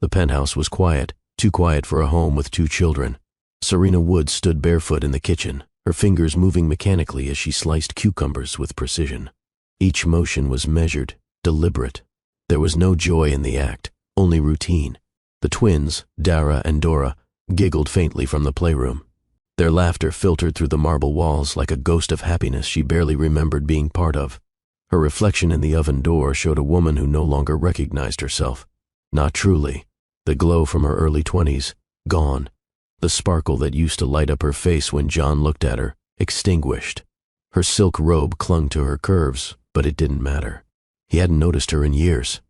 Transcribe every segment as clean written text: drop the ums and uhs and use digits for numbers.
The penthouse was quiet, too quiet for a home with 2 children. Serena Wood stood barefoot in the kitchen, her fingers moving mechanically as she sliced cucumbers with precision. Each motion was measured, deliberate. There was no joy in the act, only routine. The twins, Dara and Dora, giggled faintly from the playroom. Their laughter filtered through the marble walls like a ghost of happiness she barely remembered being part of. Her reflection in the oven door showed a woman who no longer recognized herself. Not truly. The glow from her early 20s, gone. The sparkle that used to light up her face when John looked at her, extinguished. Her silk robe clung to her curves, but it didn't matter. He hadn't noticed her in years.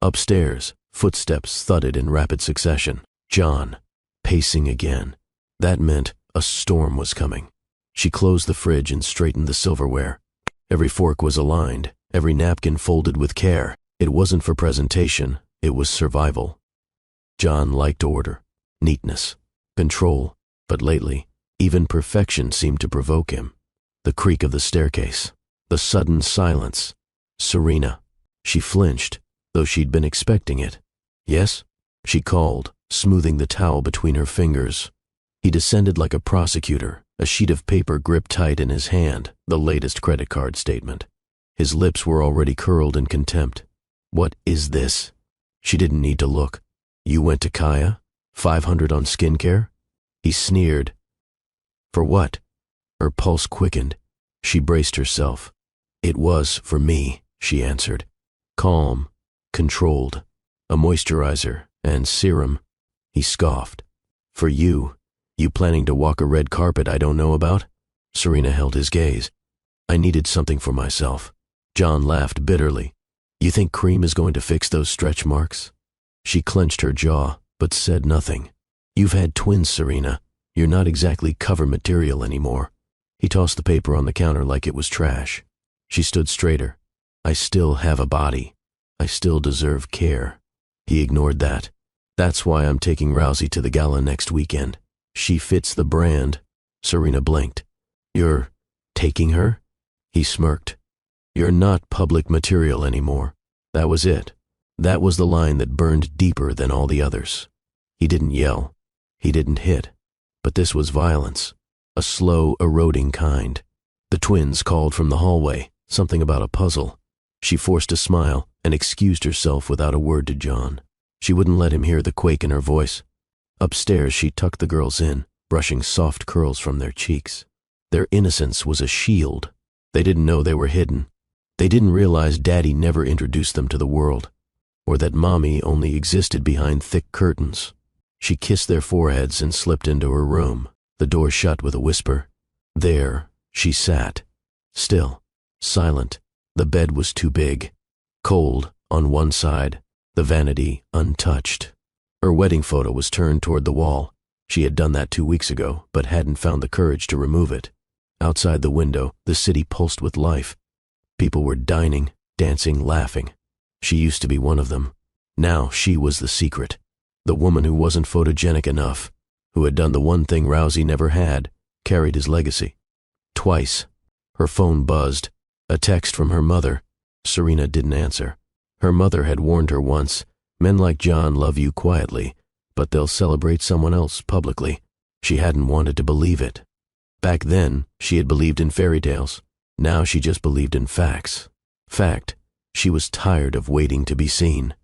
Upstairs, footsteps thudded in rapid succession. John, pacing again. That meant a storm was coming. She closed the fridge and straightened the silverware. Every fork was aligned, every napkin folded with care. It wasn't for presentation, it was survival. John liked order, neatness, control, but lately, even perfection seemed to provoke him. The creak of the staircase, the sudden silence. Serena. She flinched, though she'd been expecting it. Yes? She called, smoothing the towel between her fingers. He descended like a prosecutor, a sheet of paper gripped tight in his hand, the latest credit card statement. His lips were already curled in contempt. What is this? She didn't need to look. You went to Kaya? 500 on skincare? He sneered. For what? Her pulse quickened. She braced herself. It was for me, she answered. Calm, controlled. A moisturizer and serum. He scoffed. For you? You planning to walk a red carpet I don't know about? Serena held his gaze. I needed something for myself. John laughed bitterly. You think cream is going to fix those stretch marks? She clenched her jaw, but said nothing. You've had twins, Serena. You're not exactly cover material anymore. He tossed the paper on the counter like it was trash. She stood straighter. I still have a body. I still deserve care. He ignored that. That's why I'm taking Rousey to the gala next weekend. She fits the brand. Serena blinked. You're taking her? He smirked. You're not public material anymore. That was it. That was the line that burned deeper than all the others. He didn't yell. He didn't hit. But this was violence. A slow, eroding kind. The twins called from the hallway, something about a puzzle. She forced a smile and excused herself without a word to John. She wouldn't let him hear the quake in her voice. Upstairs, she tucked the girls in, brushing soft curls from their cheeks. Their innocence was a shield. They didn't know they were hidden. They didn't realize Daddy never introduced them to the world, or that Mommy only existed behind thick curtains. She kissed their foreheads and slipped into her room, the door shut with a whisper. There, she sat, still, silent. The bed was too big, cold on one side, the vanity untouched. Her wedding photo was turned toward the wall. She had done that 2 weeks ago, but hadn't found the courage to remove it. Outside the window, the city pulsed with life. People were dining, dancing, laughing. She used to be one of them. Now she was the secret. The woman who wasn't photogenic enough, who had done the one thing Rousey never had, carried his legacy. Twice. Her phone buzzed. A text from her mother. Serena didn't answer. Her mother had warned her once, men like John love you quietly, but they'll celebrate someone else publicly. She hadn't wanted to believe it. Back then, she had believed in fairy tales. Now she just believed in facts. Fact, she was tired of waiting to be seen.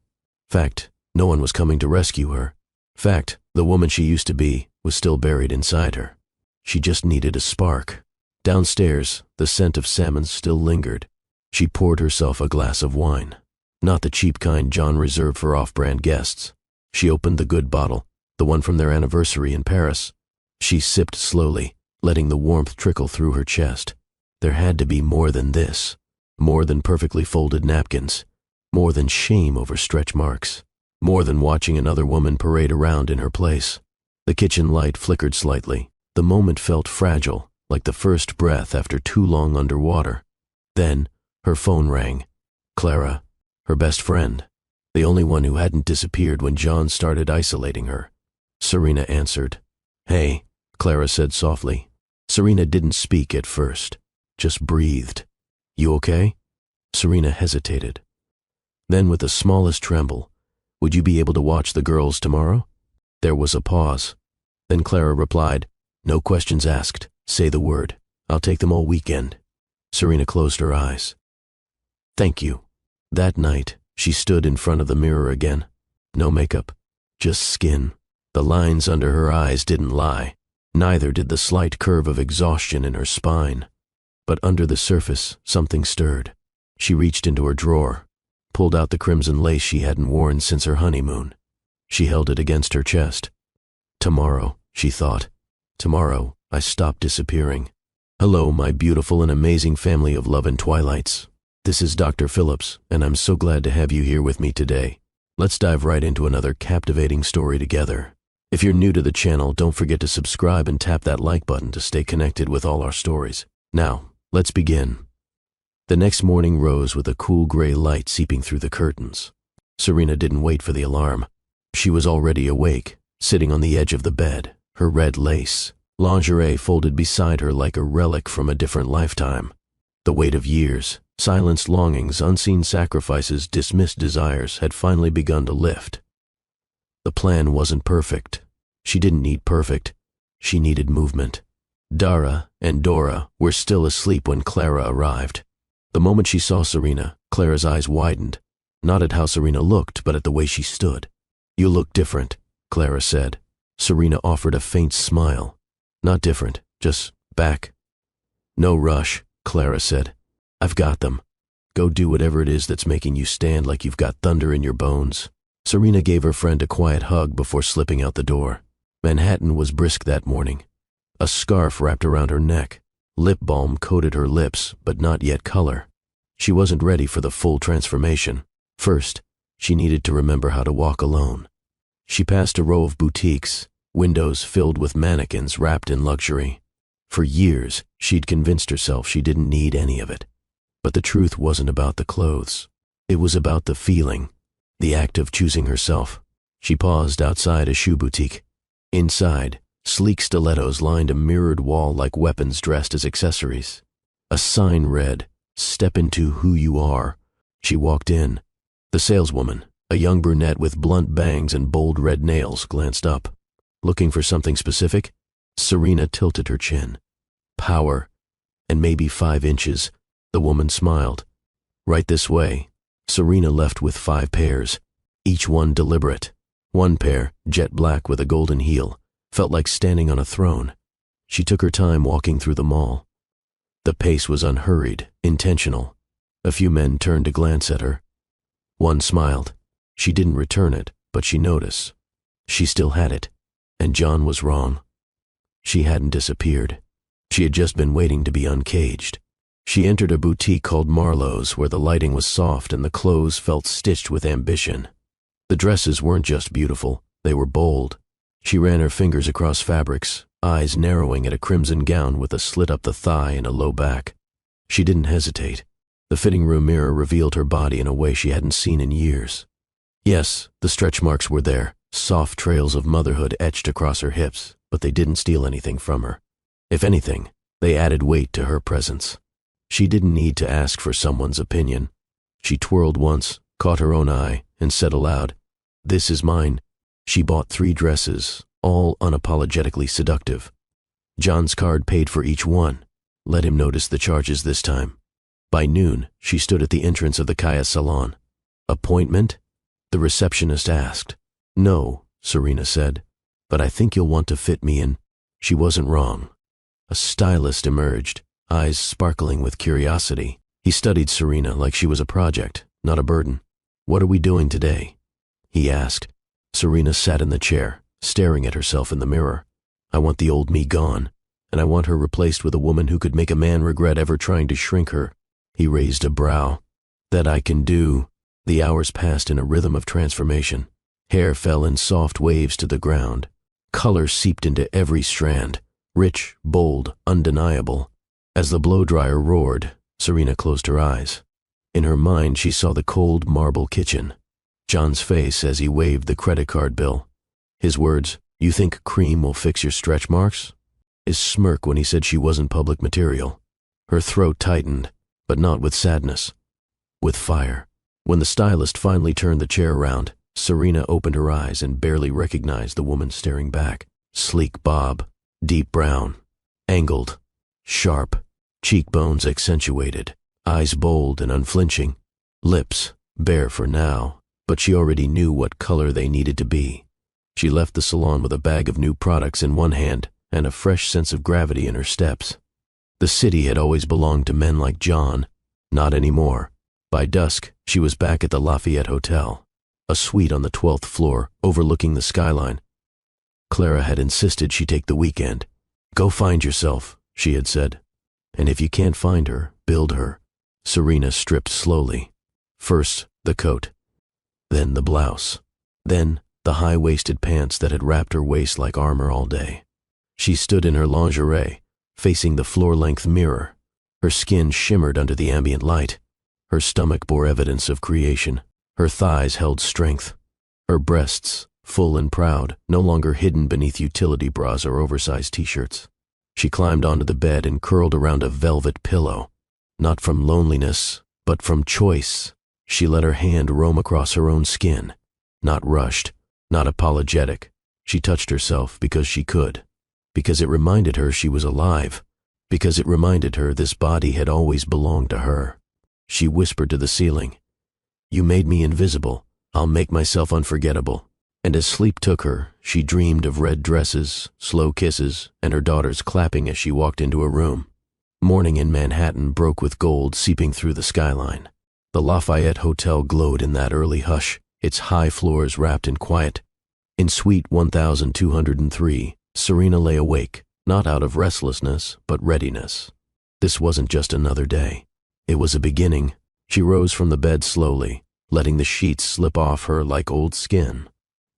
Fact, no one was coming to rescue her. Fact, the woman she used to be was still buried inside her. She just needed a spark. Downstairs, the scent of salmon still lingered. She poured herself a glass of wine. Not the cheap kind John reserved for off-brand guests. She opened the good bottle, the one from their anniversary in Paris. She sipped slowly, letting the warmth trickle through her chest. There had to be more than this. More than perfectly folded napkins. More than shame over stretch marks. More than watching another woman parade around in her place. The kitchen light flickered slightly. The moment felt fragile, like the first breath after too long underwater. Then, her phone rang. Clara, her best friend, the only one who hadn't disappeared when John started isolating her. Serena answered. Hey, Clara said softly. Serena didn't speak at first, just breathed. You okay? Serena hesitated. Then with the smallest tremble, Would you be able to watch the girls tomorrow? There was a pause. Then Clara replied, "No questions asked. Say the word. I'll take them all weekend." Serena closed her eyes. "Thank you." That night, she stood in front of the mirror again. No makeup, just skin. The lines under her eyes didn't lie. Neither did the slight curve of exhaustion in her spine. But under the surface, something stirred. She reached into her drawer, pulled out the crimson lace she hadn't worn since her honeymoon. She held it against her chest. Tomorrow, she thought. Tomorrow, I stop disappearing. Hello, my beautiful and amazing family of Love and Twilights. This is Dr. Phillips, and I'm so glad to have you here with me today. Let's dive right into another captivating story together. If you're new to the channel, don't forget to subscribe and tap that like button to stay connected with all our stories. Now, let's begin. The next morning rose with a cool gray light seeping through the curtains. Serena didn't wait for the alarm. She was already awake, sitting on the edge of the bed, her red lace, lingerie folded beside her like a relic from a different lifetime. The weight of years, silenced longings, unseen sacrifices, dismissed desires had finally begun to lift. The plan wasn't perfect. She didn't need perfect. She needed movement. Dara and Dora were still asleep when Clara arrived. The moment she saw Serena, Clara's eyes widened, not at how Serena looked, but at the way she stood. "You look different," Clara said. Serena offered a faint smile. "Not different, just back." "No rush," Clara said. "I've got them. Go do whatever it is that's making you stand like you've got thunder in your bones." Serena gave her friend a quiet hug before slipping out the door. Manhattan was brisk that morning. A scarf wrapped around her neck. Lip balm coated her lips, but not yet color. She wasn't ready for the full transformation. First, she needed to remember how to walk alone. She passed a row of boutiques, windows filled with mannequins wrapped in luxury. For years, she'd convinced herself she didn't need any of it. But the truth wasn't about the clothes. It was about the feeling, the act of choosing herself. She paused outside a shoe boutique. Inside, sleek stilettos lined a mirrored wall like weapons dressed as accessories. A sign read, "Step into who you are." She walked in. The saleswoman, a young brunette with blunt bangs and bold red nails, glanced up. "Looking for something specific?" Serena tilted her chin. "Power, and maybe 5 inches." The woman smiled. "Right this way." Serena left with 5 pairs, each one deliberate. One pair, jet black with a golden heel, felt like standing on a throne. She took her time walking through the mall. The pace was unhurried, intentional. A few men turned to glance at her. One smiled. She didn't return it, but she noticed. She still had it, and John was wrong. She hadn't disappeared. She had just been waiting to be uncaged. She entered a boutique called Marlowe's, where the lighting was soft and the clothes felt stitched with ambition. The dresses weren't just beautiful, they were bold. She ran her fingers across fabrics, eyes narrowing at a crimson gown with a slit up the thigh and a low back. She didn't hesitate. The fitting room mirror revealed her body in a way she hadn't seen in years. Yes, the stretch marks were there, soft trails of motherhood etched across her hips, but they didn't steal anything from her. If anything, they added weight to her presence. She didn't need to ask for someone's opinion. She twirled once, caught her own eye, and said aloud, "This is mine." She bought 3 dresses, all unapologetically seductive. John's card paid for each one. Let him notice the charges this time. By noon, she stood at the entrance of the Kaya salon. "Appointment?" the receptionist asked. "No," Serena said, "but I think you'll want to fit me in." She wasn't wrong. A stylist emerged, eyes sparkling with curiosity. He studied Serena like she was a project, not a burden. "What are we doing today?" he asked. Serena sat in the chair, staring at herself in the mirror. "I want the old me gone, and I want her replaced with a woman who could make a man regret ever trying to shrink her." He raised a brow. "That I can do." The hours passed in a rhythm of transformation. Hair fell in soft waves to the ground. Color seeped into every strand, rich, bold, undeniable. As the blow-dryer roared, Serena closed her eyes. In her mind, she saw the cold marble kitchen, John's face as he waved the credit card bill. His words, "You think cream will fix your stretch marks?" His smirk when he said she wasn't public material. Her throat tightened, but not with sadness, with fire. When the stylist finally turned the chair around, Serena opened her eyes and barely recognized the woman staring back. Sleek bob, deep brown, angled, sharp, cheekbones accentuated, eyes bold and unflinching, lips bare for now, but she already knew what color they needed to be. She left the salon with a bag of new products in one hand and a fresh sense of gravity in her steps. The city had always belonged to men like John. Not anymore. By dusk, she was back at the Lafayette Hotel, a suite on the 12th floor overlooking the skyline. Clara had insisted she take the weekend. Go find yourself, she had said. And if you can't find her, build her. Serena stripped slowly. First, the coat. Then the blouse. Then, the high-waisted pants that had wrapped her waist like armor all day. She stood in her lingerie, facing the floor-length mirror. Her skin shimmered under the ambient light. Her stomach bore evidence of creation. Her thighs held strength. Her breasts, full and proud, no longer hidden beneath utility bras or oversized t-shirts. She climbed onto the bed and curled around a velvet pillow. Not from loneliness, but from choice. She let her hand roam across her own skin. Not rushed, not apologetic. She touched herself because she could. Because it reminded her she was alive. Because it reminded her this body had always belonged to her. She whispered to the ceiling, "You made me invisible. I'll make myself unforgettable." And as sleep took her, she dreamed of red dresses, slow kisses, and her daughters clapping as she walked into a room. Morning in Manhattan broke with gold seeping through the skyline. The Lafayette Hotel glowed in that early hush, its high floors wrapped in quiet. In suite 1203, Serena lay awake, not out of restlessness, but readiness. This wasn't just another day. It was a beginning. She rose from the bed slowly, letting the sheets slip off her like old skin.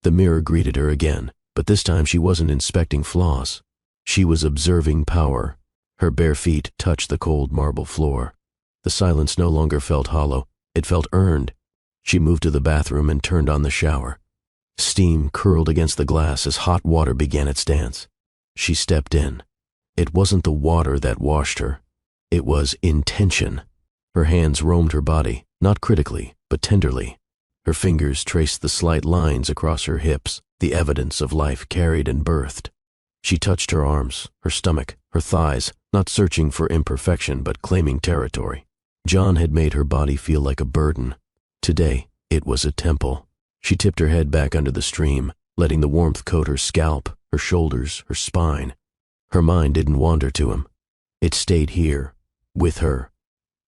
The mirror greeted her again, but this time she wasn't inspecting flaws. She was observing power. Her bare feet touched the cold marble floor. The silence no longer felt hollow. It felt earned. She moved to the bathroom and turned on the shower. Steam curled against the glass as hot water began its dance. She stepped in. It wasn't the water that washed her. It was intention. Her hands roamed her body, not critically, but tenderly. Her fingers traced the slight lines across her hips, the evidence of life carried and birthed. She touched her arms, her stomach, her thighs, not searching for imperfection but claiming territory. John had made her body feel like a burden. Today, it was a temple. She tipped her head back under the stream, letting the warmth coat her scalp, her shoulders, her spine. Her mind didn't wander to him. It stayed here, with her.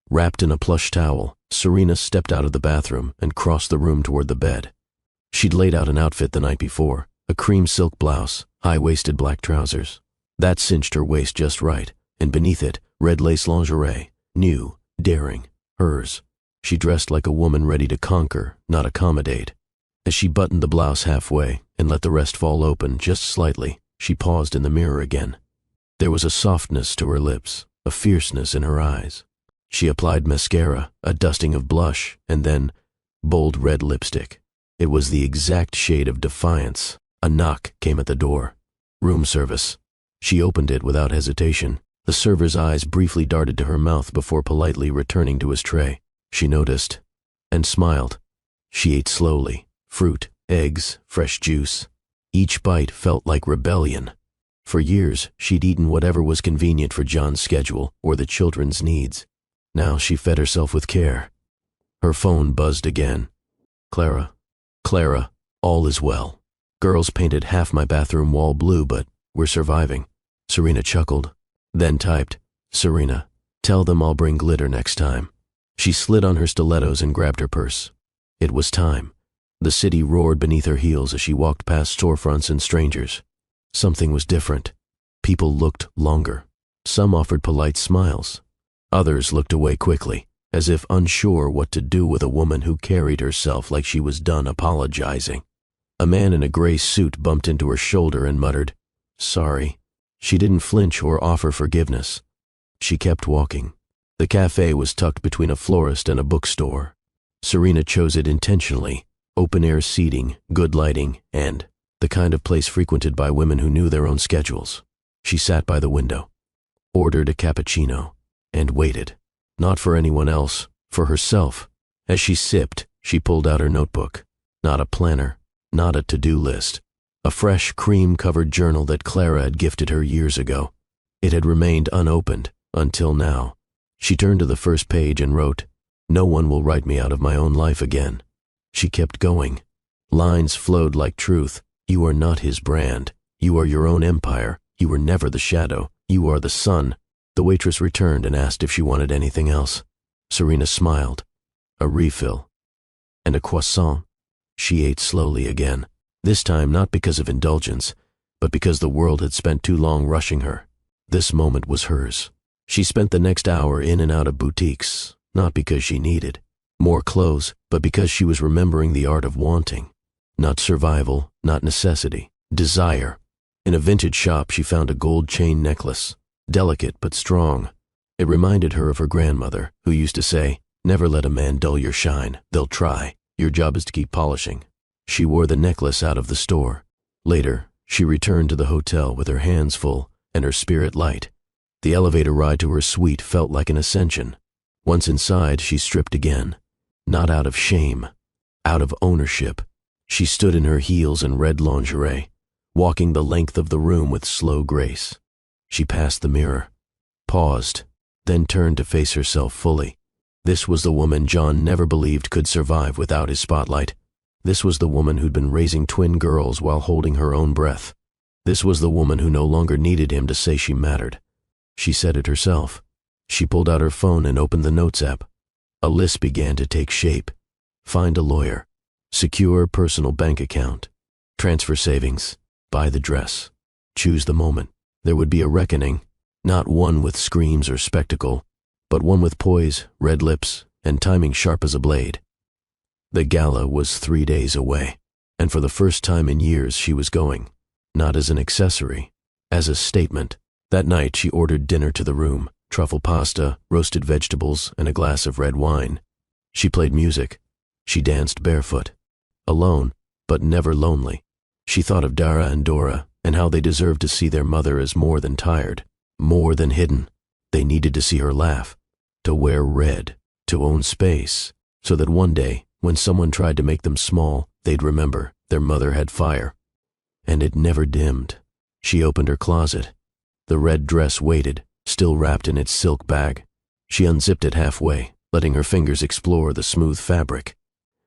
Wrapped in a plush towel, Serena stepped out of the bathroom and crossed the room toward the bed. She'd laid out an outfit the night before, a cream silk blouse, high-waisted black trousers. That cinched her waist just right, and beneath it, red lace lingerie, new, daring, hers. She dressed like a woman ready to conquer, not accommodate. As she buttoned the blouse halfway and let the rest fall open just slightly, she paused in the mirror again. There was a softness to her lips, a fierceness in her eyes. She applied mascara, a dusting of blush, and then bold red lipstick. It was the exact shade of defiance. A knock came at the door. Room service. She opened it without hesitation. The server's eyes briefly darted to her mouth before politely returning to his tray. She noticed, and smiled. She ate slowly. Fruit, eggs, fresh juice. Each bite felt like rebellion. For years, she'd eaten whatever was convenient for John's schedule or the children's needs. Now she fed herself with care. Her phone buzzed again. Clara, all is well. Girls painted half my bathroom wall blue, but we're surviving. Serena chuckled, then typed, Serena, tell them I'll bring glitter next time. She slid on her stilettos and grabbed her purse. It was time. The city roared beneath her heels as she walked past storefronts and strangers. Something was different. People looked longer. Some offered polite smiles. Others looked away quickly, as if unsure what to do with a woman who carried herself like she was done apologizing. A man in a gray suit bumped into her shoulder and muttered, Sorry. She didn't flinch or offer forgiveness. She kept walking. The cafe was tucked between a florist and a bookstore. Serena chose it intentionally. Open-air seating, good lighting, and the kind of place frequented by women who knew their own schedules. She sat by the window, ordered a cappuccino, and waited. Not for anyone else, for herself. As she sipped, she pulled out her notebook. Not a planner, not a to-do list. A fresh, cream-covered journal that Clara had gifted her years ago. It had remained unopened until now. She turned to the first page and wrote, "No one will write me out of my own life again." She kept going. Lines flowed like truth. "You are not his brand. You are your own empire. You were never the shadow. You are the sun." The waitress returned and asked if she wanted anything else. Serena smiled. "A refill." "And a croissant." She ate slowly again, this time not because of indulgence, but because the world had spent too long rushing her. This moment was hers. She spent the next hour in and out of boutiques, not because she needed more clothes, but because she was remembering the art of wanting. Not survival, not necessity, desire. In a vintage shop she found a gold chain necklace, delicate but strong. It reminded her of her grandmother, who used to say, "Never let a man dull your shine. They'll try. Your job is to keep polishing." She wore the necklace out of the store. Later, she returned to the hotel with her hands full and her spirit light. The elevator ride to her suite felt like an ascension. Once inside, she stripped again. Not out of shame, out of ownership. She stood in her heels and red lingerie, walking the length of the room with slow grace. She passed the mirror, paused, then turned to face herself fully. This was the woman John never believed could survive without his spotlight. This was the woman who'd been raising twin girls while holding her own breath. This was the woman who no longer needed him to say she mattered. She said it herself. She pulled out her phone and opened the Notes app. A list began to take shape. Find a lawyer. Secure personal bank account. Transfer savings. Buy the dress. Choose the moment. There would be a reckoning, not one with screams or spectacle, but one with poise, red lips, and timing sharp as a blade. The gala was 3 days away, and for the first time in years she was going, not as an accessory, as a statement. That night she ordered dinner to the room, truffle pasta, roasted vegetables, and a glass of red wine. She played music. She danced barefoot. Alone, but never lonely. She thought of Dara and Dora and how they deserved to see their mother as more than tired, more than hidden. They needed to see her laugh, to wear red, to own space, so that one day, when someone tried to make them small, they'd remember their mother had fire. And it never dimmed. She opened her closet. The red dress waited, still wrapped in its silk bag. She unzipped it halfway, letting her fingers explore the smooth fabric.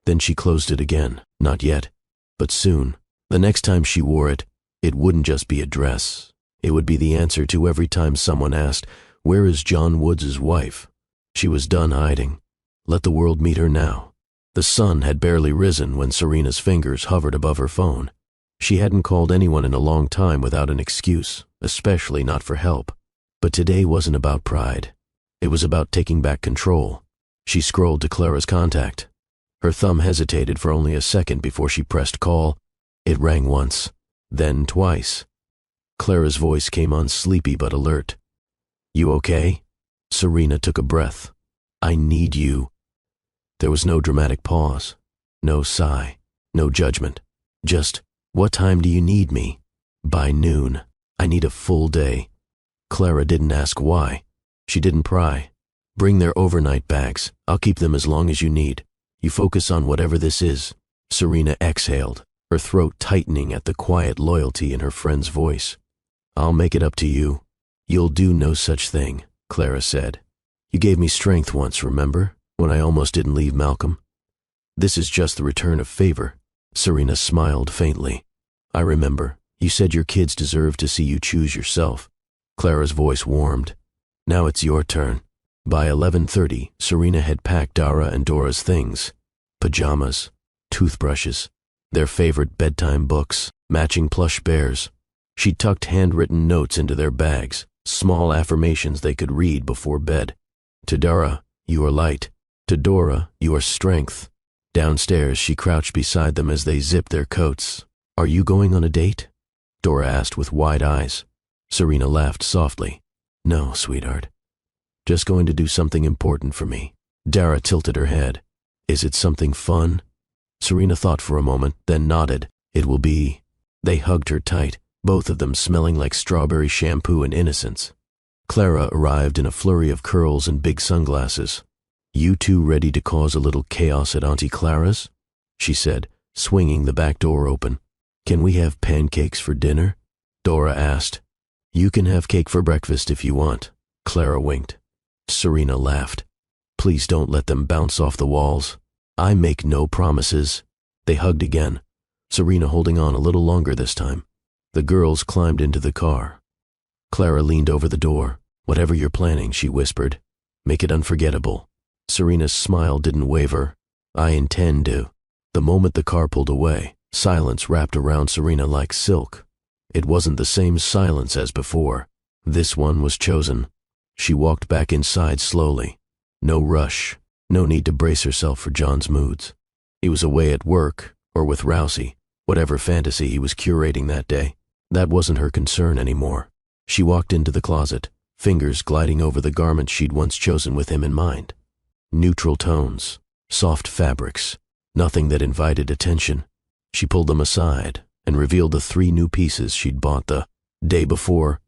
Then she closed it again. Not yet, but soon. The next time she wore it, it wouldn't just be a dress. It would be the answer to every time someone asked, "Where is John Woods' wife?" She was done hiding. Let the world meet her now. The sun had barely risen when Serena's fingers hovered above her phone. She hadn't called anyone in a long time without an excuse, especially not for help. But today wasn't about pride. It was about taking back control. She scrolled to Clara's contact. Her thumb hesitated for only a second before she pressed call. It rang once, then twice. Clara's voice came on sleepy but alert. "You okay?" Serena took a breath. "I need you." There was no dramatic pause, no sigh, no judgment. Just, "What time do you need me?" "By noon. I need a full day." Clara didn't ask why. She didn't pry. "Bring their overnight bags. I'll keep them as long as you need. You focus on whatever this is." Serena exhaled, her throat tightening at the quiet loyalty in her friend's voice. "I'll make it up to you." "You'll do no such thing," Clara said. "You gave me strength once, remember, when I almost didn't leave Malcolm?" "This is just the return of favor." Serena smiled faintly. "I remember. You said your kids deserve to see you choose yourself." Clara's voice warmed. "Now it's your turn." By 11:30, Serena had packed Dara and Dora's things. Pajamas, toothbrushes, their favorite bedtime books, matching plush bears. She tucked handwritten notes into their bags, small affirmations they could read before bed. To Dara, "You are light." To Dora, "You are strength." Downstairs, she crouched beside them as they zipped their coats. "Are you going on a date?" Dora asked with wide eyes. Serena laughed softly. "No, sweetheart. Just going to do something important for me." Dara tilted her head. "Is it something fun?" Serena thought for a moment, then nodded. "It will be." They hugged her tight, both of them smelling like strawberry shampoo and innocence. Clara arrived in a flurry of curls and big sunglasses. "You two ready to cause a little chaos at Auntie Clara's?" she said, swinging the back door open. "Can we have pancakes for dinner?" Dora asked. "You can have cake for breakfast if you want," Clara winked. Serena laughed. "Please don't let them bounce off the walls." "I make no promises." They hugged again, Serena holding on a little longer this time. The girls climbed into the car. Clara leaned over the door. "Whatever you're planning," she whispered, "make it unforgettable." Serena's smile didn't waver. "I intend to." The moment the car pulled away, silence wrapped around Serena like silk. It wasn't the same silence as before. This one was chosen. She walked back inside slowly. No rush, no need to brace herself for John's moods. He was away at work, or with Rousey, whatever fantasy he was curating that day. That wasn't her concern anymore. She walked into the closet, fingers gliding over the garments she'd once chosen with him in mind. Neutral tones, soft fabrics, nothing that invited attention. She pulled them aside and revealed the 3 new pieces she'd bought the day before.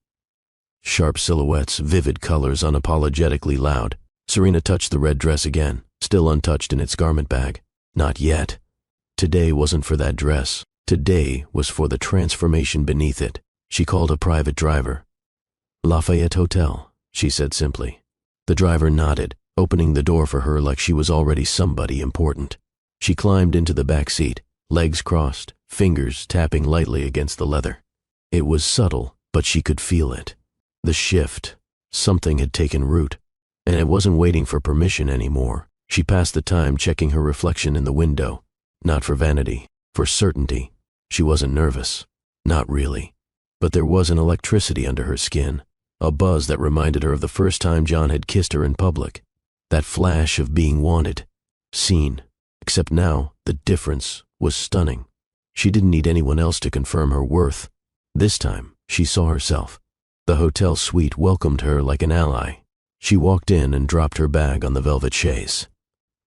Sharp silhouettes, vivid colors, unapologetically loud. Serena touched the red dress again, still untouched in its garment bag. Not yet. Today wasn't for that dress. Today was for the transformation beneath it. She called a private driver. "Lafayette Hotel," she said simply. The driver nodded, opening the door for her like she was already somebody important. She climbed into the back seat, legs crossed, fingers tapping lightly against the leather. It was subtle, but she could feel it. The shift. Something had taken root, and it wasn't waiting for permission anymore. She passed the time checking her reflection in the window, not for vanity, for certainty. She wasn't nervous. Not really. But there was an electricity under her skin, a buzz that reminded her of the first time John had kissed her in public. That flash of being wanted, seen. Except now, the difference was stunning. She didn't need anyone else to confirm her worth. This time, she saw herself. The hotel suite welcomed her like an ally. She walked in and dropped her bag on the velvet chaise.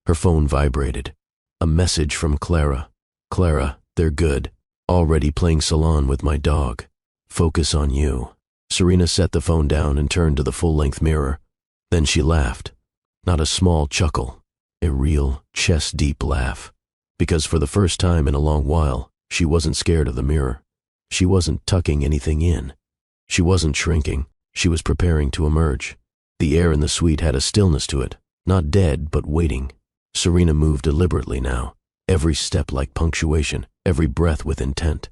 Her phone vibrated. A message from Clara. "Clara, they're good. Already playing salon with my dog. Focus on you." Serena set the phone down and turned to the full-length mirror. Then she laughed. Not a small chuckle, a real, chest-deep laugh. Because for the first time in a long while, she wasn't scared of the mirror. She wasn't tucking anything in. She wasn't shrinking. She was preparing to emerge. The air in the suite had a stillness to it, not dead, but waiting. Serena moved deliberately now, every step like punctuation, every breath with intent.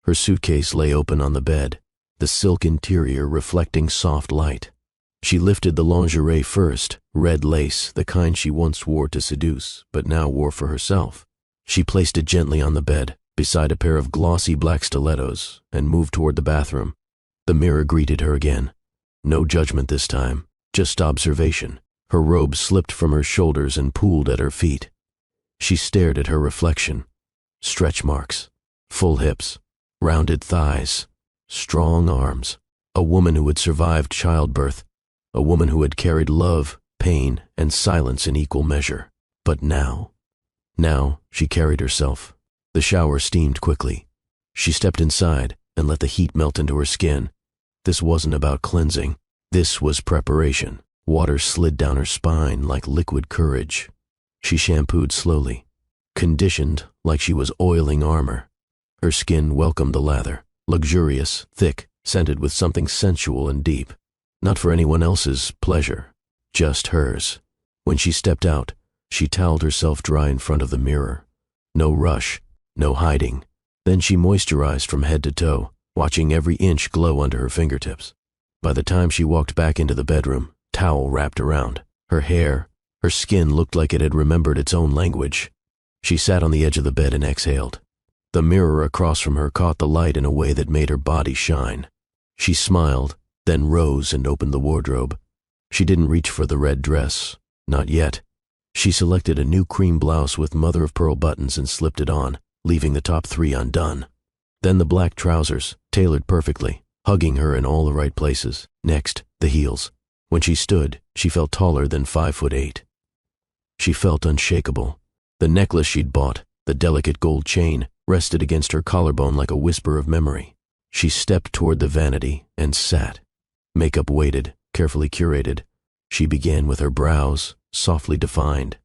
Her suitcase lay open on the bed, the silk interior reflecting soft light. She lifted the lingerie first, red lace, the kind she once wore to seduce, but now wore for herself. She placed it gently on the bed, beside a pair of glossy black stilettos, and moved toward the bathroom. The mirror greeted her again. No judgment this time, just observation. Her robe slipped from her shoulders and pooled at her feet. She stared at her reflection. Stretch marks, full hips, rounded thighs, strong arms. A woman who had survived childbirth. A woman who had carried love, pain, and silence in equal measure. But now she carried herself. The shower steamed quickly. She stepped inside and let the heat melt into her skin. This wasn't about cleansing. This was preparation. Water slid down her spine like liquid courage. She shampooed slowly, conditioned like she was oiling armor. Her skin welcomed the lather, luxurious, thick, scented with something sensual and deep. Not for anyone else's pleasure, just hers. When she stepped out, she toweled herself dry in front of the mirror. No rush, no hiding. Then she moisturized from head to toe, watching every inch glow under her fingertips. By the time she walked back into the bedroom, towel wrapped around. Her hair, her skin looked like it had remembered its own language. She sat on the edge of the bed and exhaled. The mirror across from her caught the light in a way that made her body shine. She smiled, then rose and opened the wardrobe. She didn't reach for the red dress. Not yet. She selected a new cream blouse with mother-of-pearl buttons and slipped it on, leaving the top 3 undone. Then the black trousers, tailored perfectly, hugging her in all the right places. Next, the heels. When she stood, she felt taller than 5'8". She felt unshakable. The necklace she'd bought, the delicate gold chain, rested against her collarbone like a whisper of memory. She stepped toward the vanity and sat. Makeup waited, carefully curated. She began with her brows, softly defined.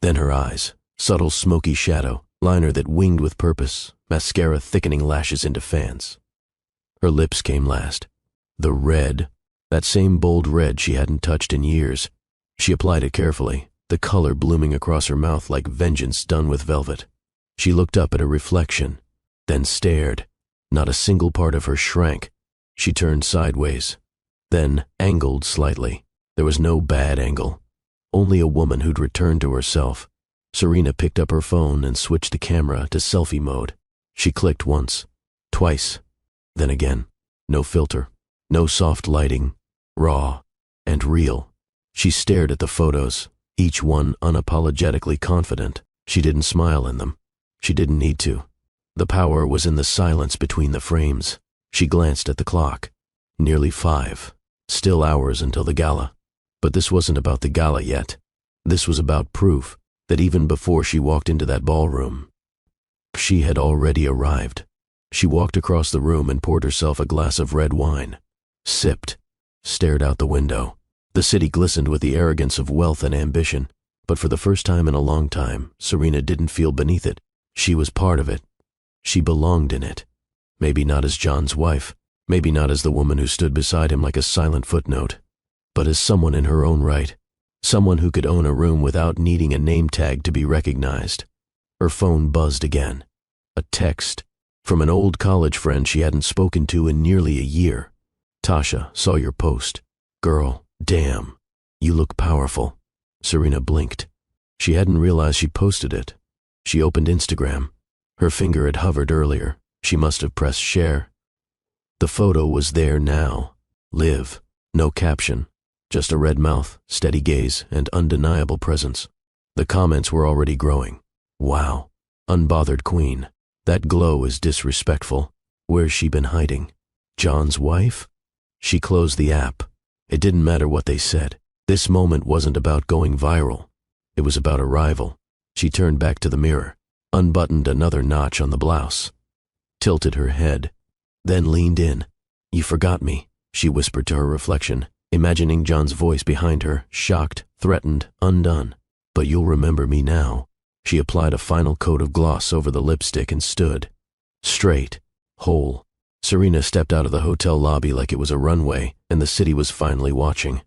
Then her eyes, subtle smoky shadow, liner that winged with purpose, mascara thickening lashes into fans. Her lips came last. The red, that same bold red she hadn't touched in years. She applied it carefully, the color blooming across her mouth like vengeance done with velvet. She looked up at her reflection, then stared. Not a single part of her shrank. She turned sideways, then angled slightly. There was no bad angle, only a woman who'd returned to herself. Serena picked up her phone and switched the camera to selfie mode. She clicked once, twice, then again. No filter, no soft lighting, raw and real. She stared at the photos, each one unapologetically confident. She didn't smile in them. She didn't need to. The power was in the silence between the frames. She glanced at the clock. Nearly 5. Still hours until the gala. But this wasn't about the gala yet. This was about proof that even before she walked into that ballroom, she had already arrived. She walked across the room and poured herself a glass of red wine, sipped, stared out the window. The city glistened with the arrogance of wealth and ambition, but for the first time in a long time, Serena didn't feel beneath it. She was part of it. She belonged in it. Maybe not as John's wife, maybe not as the woman who stood beside him like a silent footnote, but as someone in her own right, someone who could own a room without needing a name tag to be recognized. Her phone buzzed again. A text from an old college friend she hadn't spoken to in nearly a year. Tasha, saw your post. Girl, damn, you look powerful. Serena blinked. She hadn't realized she posted it. She opened Instagram. Her finger had hovered earlier. She must have pressed share. The photo was there now. Live. No caption. Just a red mouth, steady gaze, and undeniable presence. The comments were already growing. Wow. Unbothered queen. That glow is disrespectful. Where's she been hiding? John's wife? She closed the app. It didn't matter what they said. This moment wasn't about going viral. It was about arrival. She turned back to the mirror, unbuttoned another notch on the blouse, tilted her head, then leaned in. You forgot me, she whispered to her reflection, imagining John's voice behind her, shocked, threatened, undone. But you'll remember me now. She applied a final coat of gloss over the lipstick and stood. Straight, whole. Serena stepped out of the hotel lobby like it was a runway, and the city was finally watching.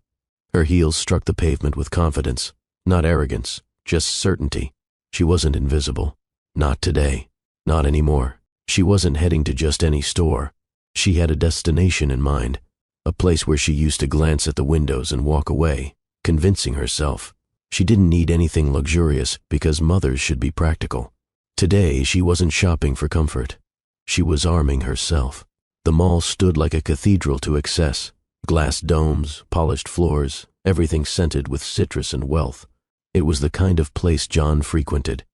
Her heels struck the pavement with confidence, not arrogance, just certainty. She wasn't invisible. Not today. Not anymore. She wasn't heading to just any store. She had a destination in mind, a place where she used to glance at the windows and walk away, convincing herself. She didn't need anything luxurious because mothers should be practical. Today, she wasn't shopping for comfort. She was arming herself. The mall stood like a cathedral to excess. Glass domes, polished floors, everything scented with citrus and wealth. It was the kind of place John frequented,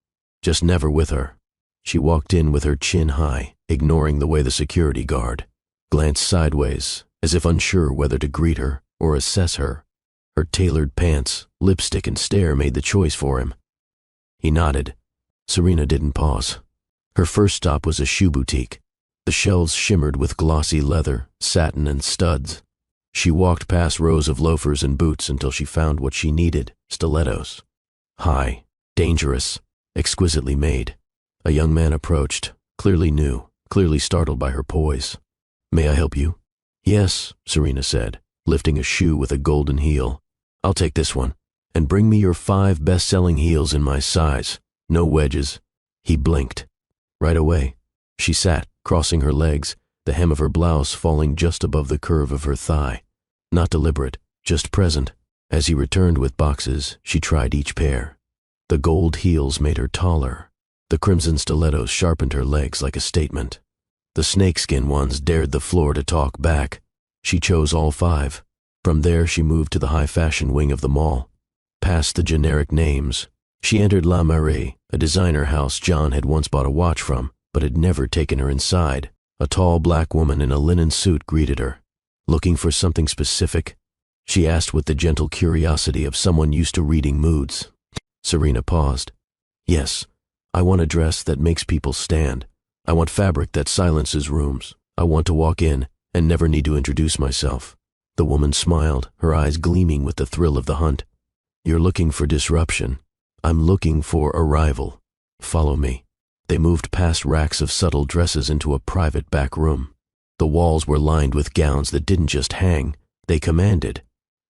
just never with her. She walked in with her chin high, ignoring the way the security guard glanced sideways, as if unsure whether to greet her or assess her. Her tailored pants, lipstick, and stare made the choice for him. He nodded. Serena didn't pause. Her first stop was a shoe boutique. The shelves shimmered with glossy leather, satin, and studs. She walked past rows of loafers and boots until she found what she needed, stilettos. High, dangerous, exquisitely made. A young man approached, clearly new, clearly startled by her poise. May I help you? Yes, Serena said, lifting a shoe with a golden heel. I'll take this one, and bring me your 5 best-selling heels in my size. No wedges. He blinked. Right away. She sat, crossing her legs, the hem of her blouse falling just above the curve of her thigh. Not deliberate, just present. As he returned with boxes, she tried each pair. The gold heels made her taller. The crimson stilettos sharpened her legs like a statement. The snakeskin ones dared the floor to talk back. She chose all 5. From there, she moved to the high-fashion wing of the mall. Past the generic names, she entered La Marie, a designer house John had once bought a watch from, but had never taken her inside. A tall black woman in a linen suit greeted her. Looking for something specific? She asked with the gentle curiosity of someone used to reading moods. Serena paused. Yes, I want a dress that makes people stand. I want fabric that silences rooms. I want to walk in and never need to introduce myself. The woman smiled, her eyes gleaming with the thrill of the hunt. You're looking for disruption. I'm looking for arrival. Follow me. They moved past racks of subtle dresses into a private back room. The walls were lined with gowns that didn't just hang, they commanded.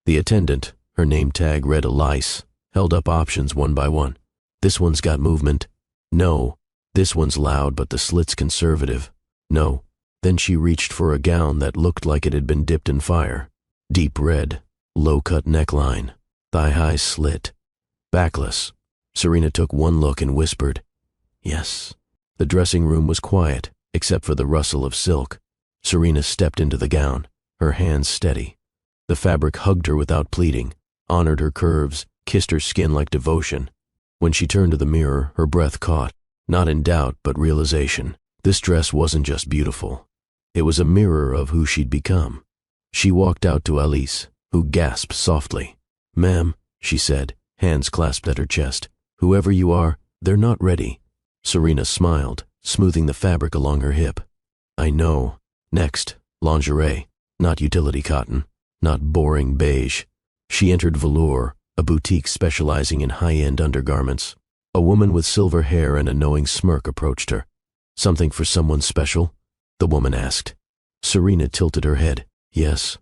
The attendant, her name tag read Elise, held up options one by one. This one's got movement. No. This one's loud but the slit's conservative. No. Then she reached for a gown that looked like it had been dipped in fire. Deep red, low-cut neckline, thigh-high slit, backless. Serena took one look and whispered, "Yes." The dressing room was quiet, except for the rustle of silk. Serena stepped into the gown, her hands steady. The fabric hugged her without pleading, honored her curves, kissed her skin like devotion. When she turned to the mirror, her breath caught, not in doubt but realization. This dress wasn't just beautiful. It was a mirror of who she'd become. She walked out to Elise, who gasped softly. "Ma'am," she said, hands clasped at her chest. "Whoever you are, they're not ready." Serena smiled, smoothing the fabric along her hip. "I know." Next, lingerie, not utility cotton, not boring beige. She entered Velour, a boutique specializing in high-end undergarments. A woman with silver hair and a knowing smirk approached her. "Something for someone special?" the woman asked. Serena tilted her head. "Yes."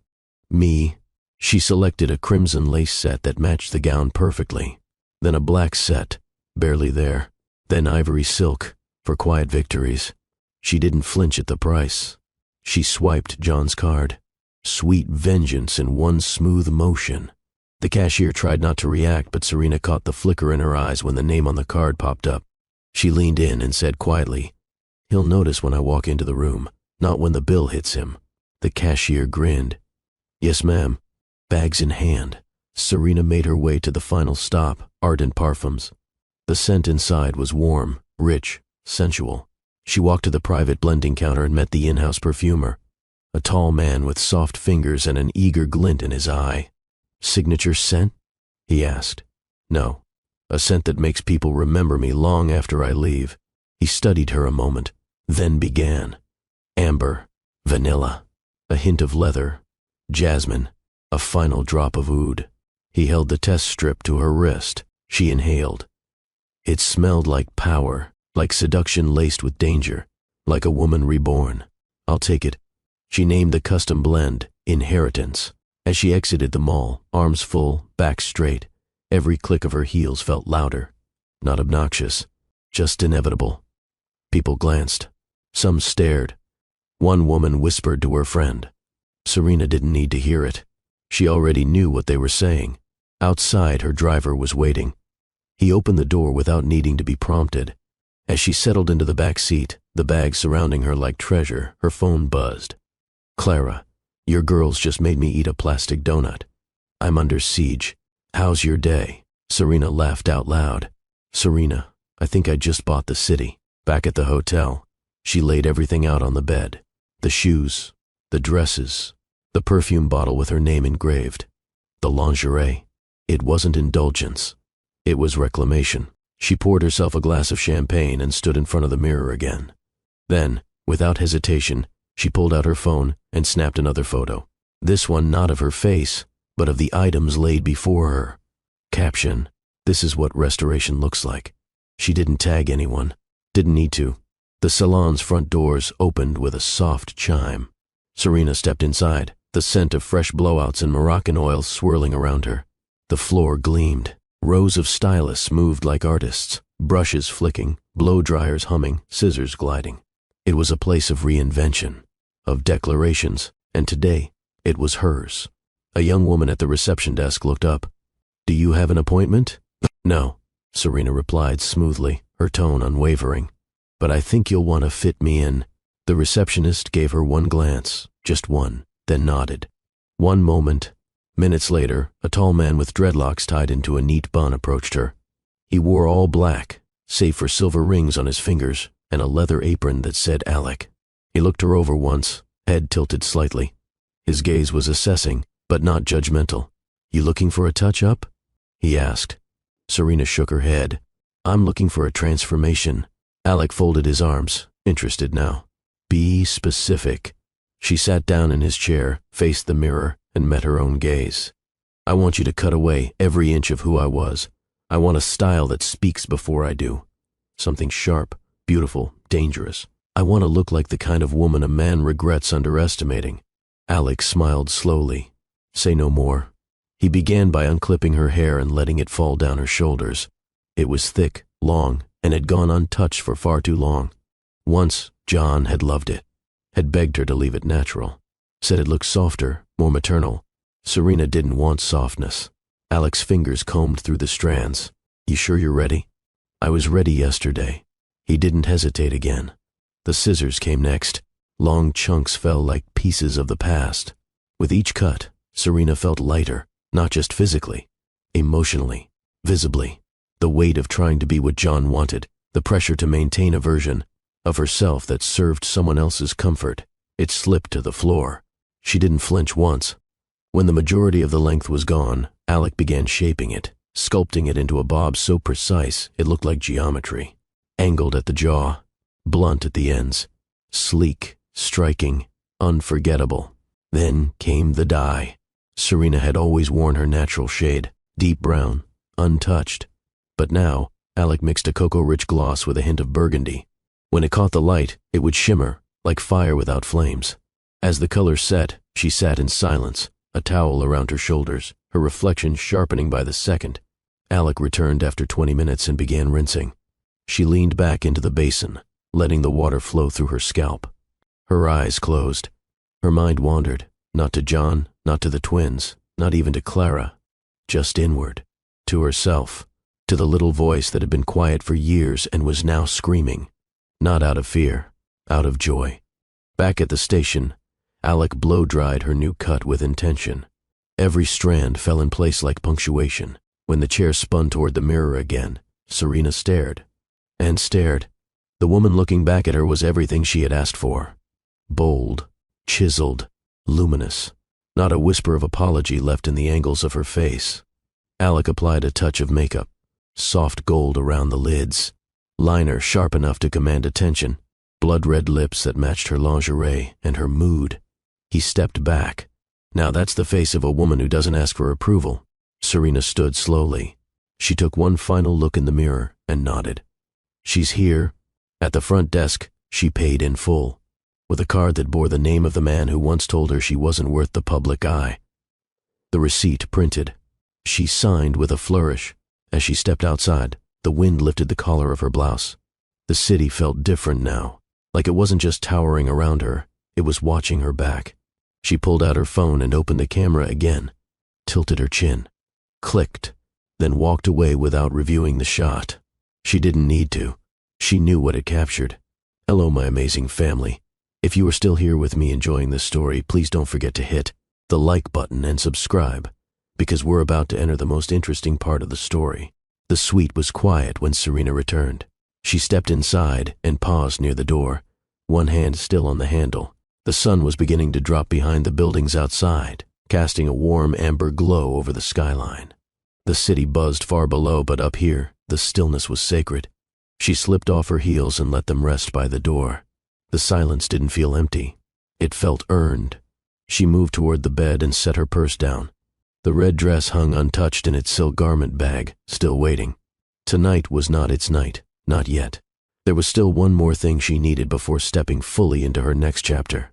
"Me." She selected a crimson lace set that matched the gown perfectly. Then a black set, barely there. Then ivory silk, for quiet victories. She didn't flinch at the price. She swiped John's card. Sweet vengeance in one smooth motion. The cashier tried not to react, but Serena caught the flicker in her eyes when the name on the card popped up. She leaned in and said quietly, "He'll notice when I walk into the room, not when the bill hits him." The cashier grinned. "Yes, ma'am." Bags in hand, Serena made her way to the final stop, Ardent Parfums. The scent inside was warm, rich, sensual. She walked to the private blending counter and met the in-house perfumer, a tall man with soft fingers and an eager glint in his eye. "Signature scent?" he asked. "No, a scent that makes people remember me long after I leave." He studied her a moment, then began. Amber, vanilla, a hint of leather, jasmine, a final drop of oud. He held the test strip to her wrist. She inhaled. It smelled like power, like seduction laced with danger, like a woman reborn. "I'll take it." She named the custom blend, Inheritance. As she exited the mall, arms full, back straight, every click of her heels felt louder. Not obnoxious, just inevitable. People glanced. Some stared. One woman whispered to her friend. Serena didn't need to hear it. She already knew what they were saying. Outside, her driver was waiting. He opened the door without needing to be prompted. As she settled into the back seat, the bag surrounding her like treasure, her phone buzzed. "Clara, your girls just made me eat a plastic donut. I'm under siege. How's your day?" Serena laughed out loud. "Serena, I think I just bought the city." Back at the hotel, she laid everything out on the bed. The shoes, the dresses, the perfume bottle with her name engraved, the lingerie. It wasn't indulgence. It was reclamation. She poured herself a glass of champagne and stood in front of the mirror again. Then, without hesitation, she pulled out her phone and snapped another photo. This one not of her face, but of the items laid before her. Caption, "This is what restoration looks like." She didn't tag anyone. Didn't need to. The salon's front doors opened with a soft chime. Serena stepped inside, the scent of fresh blowouts and Moroccan oil swirling around her. The floor gleamed. Rows of stylists moved like artists, brushes flicking, blow dryers humming, scissors gliding. It was a place of reinvention, of declarations, and today it was hers. A young woman at the reception desk looked up. "Do you have an appointment?" "No," Serena replied smoothly, her tone unwavering. "But I think you'll want to fit me in." The receptionist gave her one glance, just one, then nodded. One moment. Minutes later, a tall man with dreadlocks tied into a neat bun approached her. He wore all black, save for silver rings on his fingers and a leather apron that said Alec. He looked her over once, head tilted slightly. His gaze was assessing, but not judgmental. "You looking for a touch-up?" he asked. Serena shook her head. "I'm looking for a transformation." Alec folded his arms, interested now. "Be specific." She sat down in his chair, faced the mirror, and met her own gaze. "I want you to cut away every inch of who I was. I want a style that speaks before I do. Something sharp, beautiful, dangerous. I want to look like the kind of woman a man regrets underestimating. Alex smiled slowly. Say no more. He began by unclipping her hair and letting it fall down her shoulders. It was thick, long, and had gone untouched for far too long. Once, John had loved it, had begged her to leave it natural, said it looked softer, more maternal. Serena didn't want softness. Alex's fingers combed through the strands. You sure you're ready? I was ready yesterday. He didn't hesitate again. The scissors came next. Long chunks fell like pieces of the past. With each cut, Serena felt lighter, not just physically, emotionally, visibly. The weight of trying to be what John wanted, the pressure to maintain a version of herself that served someone else's comfort, it slipped to the floor. She didn't flinch once. When the majority of the length was gone, Alec began shaping it, sculpting it into a bob so precise it looked like geometry. Angled at the jaw, blunt at the ends, sleek, striking, unforgettable. Then came the dye. Serena had always worn her natural shade, deep brown, untouched. But now, Alec mixed a cocoa-rich gloss with a hint of burgundy. When it caught the light, it would shimmer, like fire without flames. As the color set, she sat in silence, a towel around her shoulders, her reflection sharpening by the second. Alec returned after 20 minutes and began rinsing. She leaned back into the basin, letting the water flow through her scalp. Her eyes closed. Her mind wandered, not to John, not to the twins, not even to Clara, just inward, to herself, to the little voice that had been quiet for years and was now screaming, not out of fear, out of joy. Back at the station, Alec blow-dried her new cut with intention. Every strand fell in place like punctuation. When the chair spun toward the mirror again, Serena stared. And stared. The woman looking back at her was everything she had asked for. Bold, chiseled, luminous. Not a whisper of apology left in the angles of her face. Alec applied a touch of makeup. Soft gold around the lids. Liner sharp enough to command attention. Blood-red lips that matched her lingerie and her mood. He stepped back. Now that's the face of a woman who doesn't ask for approval. Serena stood slowly. She took one final look in the mirror and nodded. She's here. At the front desk, she paid in full, with a card that bore the name of the man who once told her she wasn't worth the public eye. The receipt printed. She signed with a flourish. As she stepped outside, the wind lifted the collar of her blouse. The city felt different now, like it wasn't just towering around her, it was watching her back. She pulled out her phone and opened the camera again, tilted her chin, clicked, then walked away without reviewing the shot. She didn't need to. She knew what it captured. Hello, my amazing family. If you are still here with me enjoying this story, please don't forget to hit the like button and subscribe, because we're about to enter the most interesting part of the story. The suite was quiet when Serena returned. She stepped inside and paused near the door, one hand still on the handle. The sun was beginning to drop behind the buildings outside, casting a warm amber glow over the skyline. The city buzzed far below, but up here, the stillness was sacred. She slipped off her heels and let them rest by the door. The silence didn't feel empty. It felt earned. She moved toward the bed and set her purse down. The red dress hung untouched in its silk garment bag, still waiting. Tonight was not its night, not yet. There was still one more thing she needed before stepping fully into her next chapter.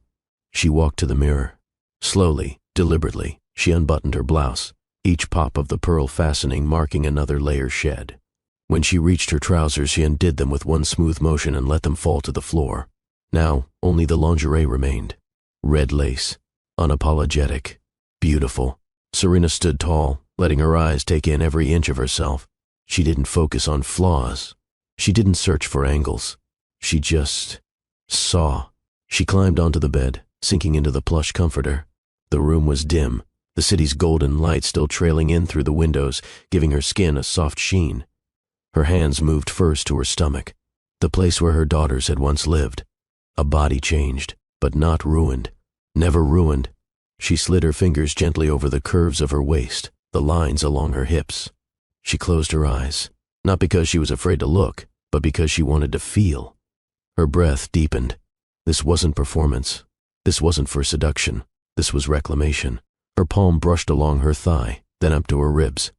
She walked to the mirror. Slowly, deliberately, she unbuttoned her blouse, each pop of the pearl fastening marking another layer shed. When she reached her trousers, she undid them with one smooth motion and let them fall to the floor. Now, only the lingerie remained. Red lace, unapologetic, beautiful. Serena stood tall, letting her eyes take in every inch of herself. She didn't focus on flaws. She didn't search for angles. She just saw. She climbed onto the bed, sinking into the plush comforter. The room was dim, the city's golden light still trailing in through the windows, giving her skin a soft sheen. Her hands moved first to her stomach, the place where her daughters had once lived. A body changed, but not ruined. Never ruined. She slid her fingers gently over the curves of her waist, the lines along her hips. She closed her eyes, not because she was afraid to look, but because she wanted to feel. Her breath deepened. This wasn't performance. This wasn't for seduction. This was reclamation. Her palm brushed along her thigh, then up to her ribs.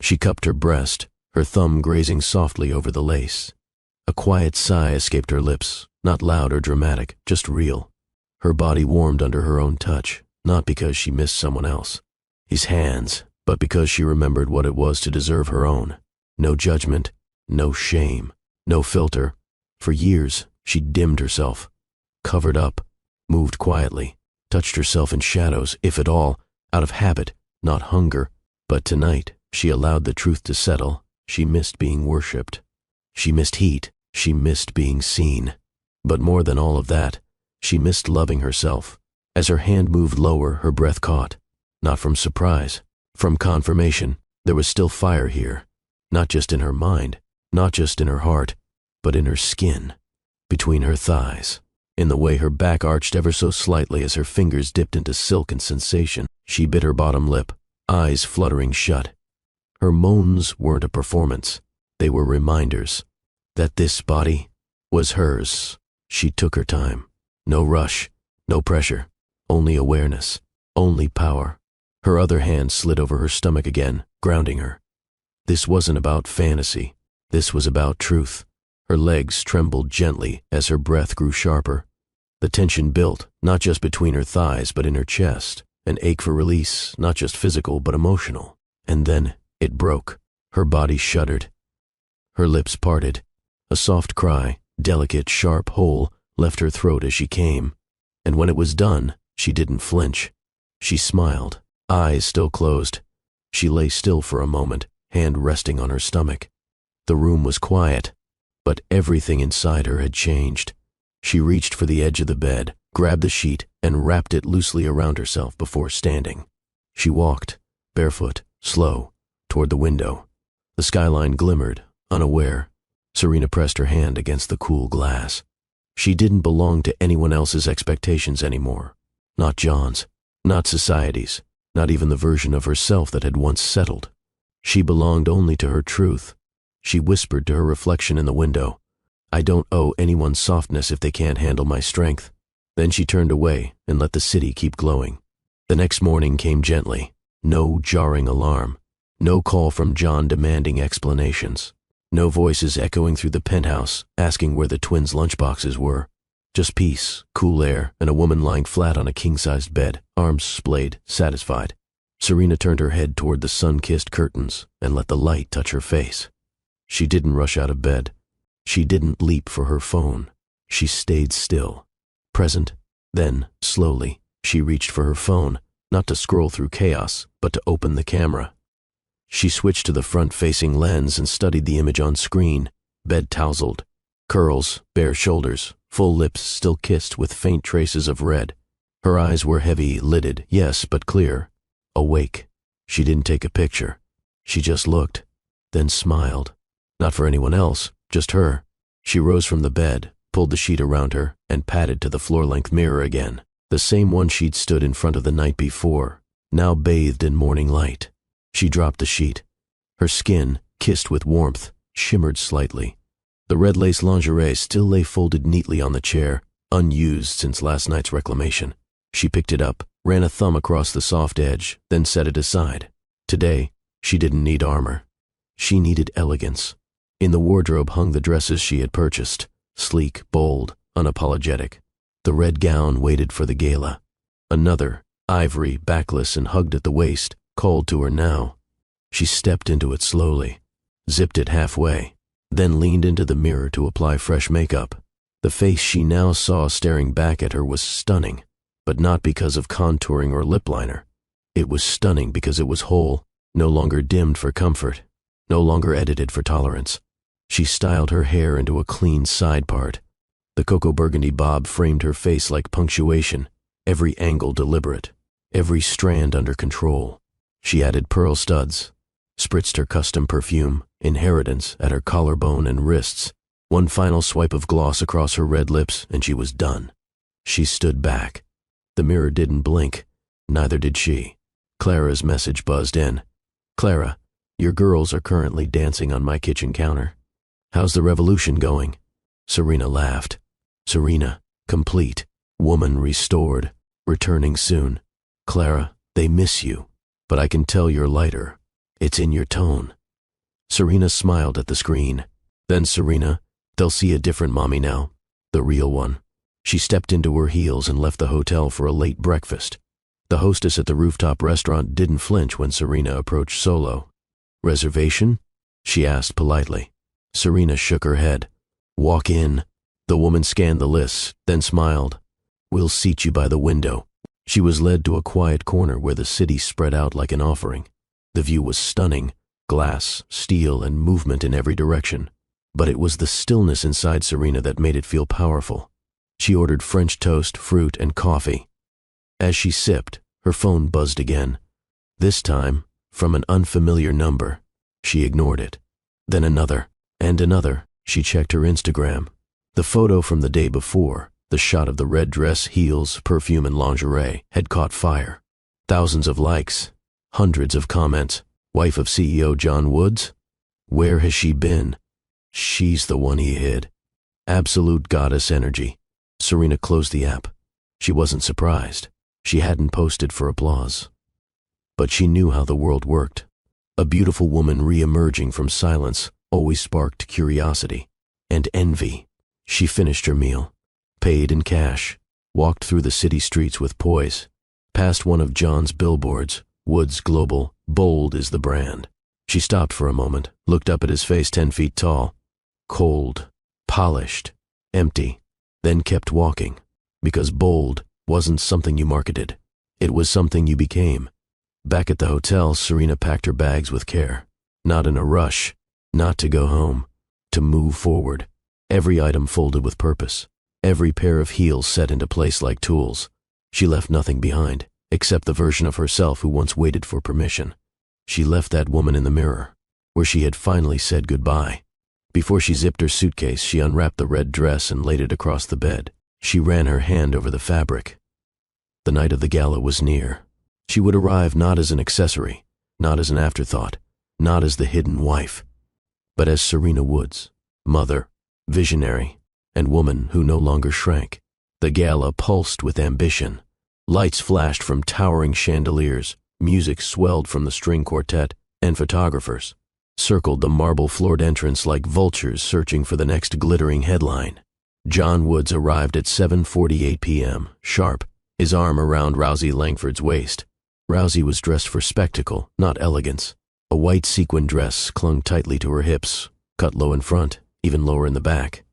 She cupped her breast, her thumb grazing softly over the lace. A quiet sigh escaped her lips, not loud or dramatic, just real. Her body warmed under her own touch, not because she missed someone else, his hands, but because she remembered what it was to deserve her own. No judgment, no shame, no filter. For years, she dimmed herself, covered up, moved quietly, touched herself in shadows, if at all, out of habit, not hunger. But tonight, she allowed the truth to settle. She missed being worshipped. She missed heat. She missed being seen. But more than all of that, she missed loving herself. As her hand moved lower, her breath caught. Not from surprise, from confirmation. There was still fire here. Not just in her mind, not just in her heart, but in her skin, between her thighs, in the way her back arched ever so slightly as her fingers dipped into silk and sensation. She bit her bottom lip, eyes fluttering shut. Her moans weren't a performance. They were reminders that this body was hers. She took her time. No rush, no pressure, only awareness, only power. Her other hand slid over her stomach again, grounding her. This wasn't about fantasy. This was about truth. Her legs trembled gently as her breath grew sharper. The tension built, not just between her thighs, but in her chest. An ache for release, not just physical, but emotional. And then it broke. Her body shuddered. Her lips parted. A soft cry, delicate, sharp, whole, left her throat as she came. And when it was done, she didn't flinch. She smiled, eyes still closed. She lay still for a moment, hand resting on her stomach. The room was quiet, but everything inside her had changed. She reached for the edge of the bed, grabbed the sheet, and wrapped it loosely around herself before standing. She walked, barefoot, slow, toward the window. The skyline glimmered, unaware. Serena pressed her hand against the cool glass. She didn't belong to anyone else's expectations anymore. Not John's, not society's, not even the version of herself that had once settled. She belonged only to her truth. She whispered to her reflection in the window, "I don't owe anyone softness if they can't handle my strength." Then she turned away and let the city keep glowing. The next morning came gently. No jarring alarm. No call from John demanding explanations. No voices echoing through the penthouse asking where the twins' lunchboxes were. Just peace, cool air, and a woman lying flat on a king-sized bed, arms splayed, satisfied. Serena turned her head toward the sun-kissed curtains and let the light touch her face. She didn't rush out of bed. She didn't leap for her phone. She stayed still, present. Then, slowly, she reached for her phone, not to scroll through chaos, but to open the camera. She switched to the front-facing lens and studied the image on screen, bed tousled, curls, bare shoulders, full lips still kissed with faint traces of red. Her eyes were heavy, lidded, yes, but clear, awake. She didn't take a picture. She just looked, then smiled. Not for anyone else, just her. She rose from the bed, pulled the sheet around her, and padded to the floor-length mirror again. The same one she'd stood in front of the night before, now bathed in morning light. She dropped the sheet. Her skin, kissed with warmth, shimmered slightly. The red lace lingerie still lay folded neatly on the chair, unused since last night's reclamation. She picked it up, ran a thumb across the soft edge, then set it aside. Today, she didn't need armor. She needed elegance. In the wardrobe hung the dresses she had purchased, sleek, bold, unapologetic. The red gown waited for the gala. Another, ivory, backless, and hugged at the waist, called to her now. She stepped into it slowly, zipped it halfway, then leaned into the mirror to apply fresh makeup. The face she now saw staring back at her was stunning, but not because of contouring or lip liner. It was stunning because it was whole, no longer dimmed for comfort, no longer edited for tolerance. She styled her hair into a clean side part. The cocoa burgundy bob framed her face like punctuation, every angle deliberate, every strand under control. She added pearl studs, spritzed her custom perfume, inheritance, at her collarbone and wrists. One final swipe of gloss across her red lips, and she was done. She stood back. The mirror didn't blink. Neither did she. Clara's message buzzed in. "Clara, your girls are currently dancing on my kitchen counter. How's the revolution going?" Serena laughed. Serena, complete, woman restored, returning soon. "Clara, they miss you. But I can tell you're lighter. It's in your tone." Serena smiled at the screen. Then Serena, They'll see a different mommy now, the real one. She stepped into her heels and left the hotel for a late breakfast. The hostess at the rooftop restaurant didn't flinch when Serena approached solo. "Reservation?" she asked politely. Serena shook her head. "Walk in." The woman scanned the lists, then smiled. "We'll seat you by the window." She was led to a quiet corner where the city spread out like an offering. The view was stunning, glass, steel, and movement in every direction. But it was the stillness inside Serena that made it feel powerful. She ordered French toast, fruit, and coffee. As she sipped, her phone buzzed again. This time, from an unfamiliar number. She ignored it. Then another, and another. She checked her Instagram. The photo from the day before, the shot of the red dress, heels, perfume, and lingerie, had caught fire. Thousands of likes, hundreds of comments. Wife of CEO John Woods? Where has she been? She's the one he hid. Absolute goddess energy. Serena closed the app. She wasn't surprised. She hadn't posted for applause. But she knew how the world worked. A beautiful woman re-emerging from silence always sparked curiosity and envy. She finished her meal, paid in cash, walked through the city streets with poise, past one of John's billboards, Woods Global, bold is the brand. She stopped for a moment, looked up at his face 10 feet tall, cold, polished, empty, then kept walking, because bold wasn't something you marketed. It was something you became. Back at the hotel, Serena packed her bags with care. Not in a rush, not to go home, to move forward. Every item folded with purpose, every pair of heels set into place like tools. She left nothing behind, except the version of herself who once waited for permission. She left that woman in the mirror, where she had finally said goodbye. Before she zipped her suitcase, she unwrapped the red dress and laid it across the bed. She ran her hand over the fabric. The night of the gala was near. She would arrive not as an accessory, not as an afterthought, not as the hidden wife, but as Serena Woods, mother, visionary, and woman who no longer shrank. The gala pulsed with ambition. Lights flashed from towering chandeliers, music swelled from the string quartet, and photographers circled the marble-floored entrance like vultures searching for the next glittering headline. John Woods arrived at 7:48 p.m., sharp, his arm around Rousey Langford's waist. Rousey was dressed for spectacle, not elegance. A white sequin dress clung tightly to her hips, cut low in front, even lower in the back.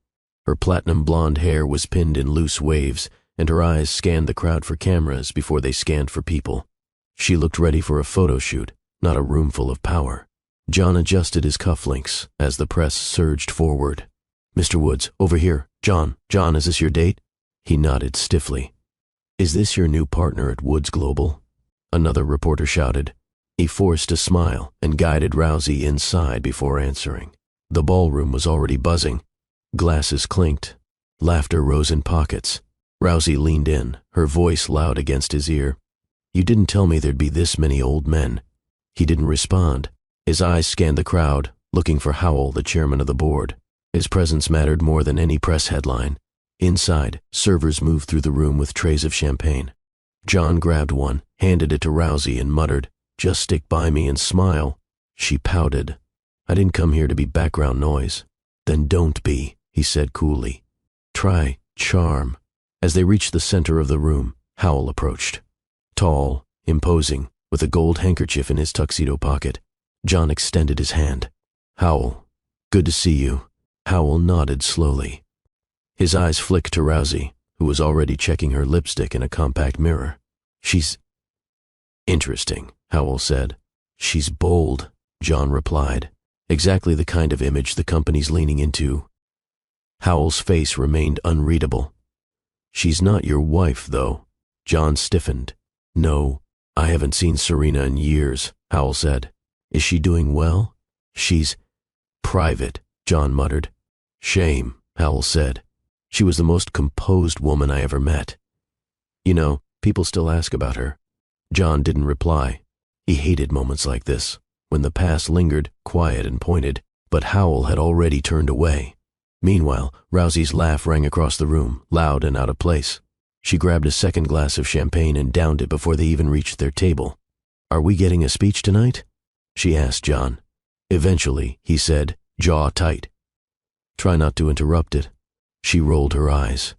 Her platinum blonde hair was pinned in loose waves, and her eyes scanned the crowd for cameras before they scanned for people. She looked ready for a photo shoot, not a room full of power. John adjusted his cufflinks as the press surged forward. "Mr. Woods, over here. John, is this your date?" He nodded stiffly. "Is this your new partner at Woods Global?" Another reporter shouted. He forced a smile and guided Rousey inside before answering. The ballroom was already buzzing. Glasses clinked. Laughter rose in pockets. Rousey leaned in, her voice loud against his ear. "You didn't tell me there'd be this many old men." He didn't respond. His eyes scanned the crowd, looking for Howell, the chairman of the board. His presence mattered more than any press headline. Inside, servers moved through the room with trays of champagne. John grabbed one, handed it to Rousey, and muttered, "Just stick by me and smile." She pouted. "I didn't come here to be background noise." "Then don't be," he said coolly. "Try charm." As they reached the center of the room, Howell approached. Tall, imposing, with a gold handkerchief in his tuxedo pocket. John extended his hand. "Howell, good to see you." Howell nodded slowly. His eyes flicked to Rousey, who was already checking her lipstick in a compact mirror. "She's interesting," Howell said. "She's bold," John replied. "Exactly the kind of image the company's leaning into." Howell's face remained unreadable. "She's not your wife, though." John stiffened. "No, I haven't seen Serena in years," Howell said. "Is she doing well?" "She's private," John muttered. "Shame," Howell said. "She was the most composed woman I ever met. You know, people still ask about her." John didn't reply. He hated moments like this, when the past lingered, quiet and pointed, but Howell had already turned away. Meanwhile, Rousey's laugh rang across the room, loud and out of place. She grabbed a second glass of champagne and downed it before they even reached their table. "Are we getting a speech tonight?" she asked John. "Eventually," he said, jaw tight. Try not to interrupt it. She rolled her eyes.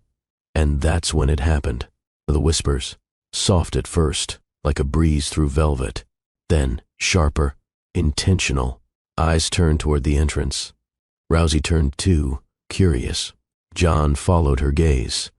And that's when it happened. The whispers, soft at first, like a breeze through velvet, then sharper, intentional. Eyes turned toward the entrance. Rousey turned too, curious. John followed her gaze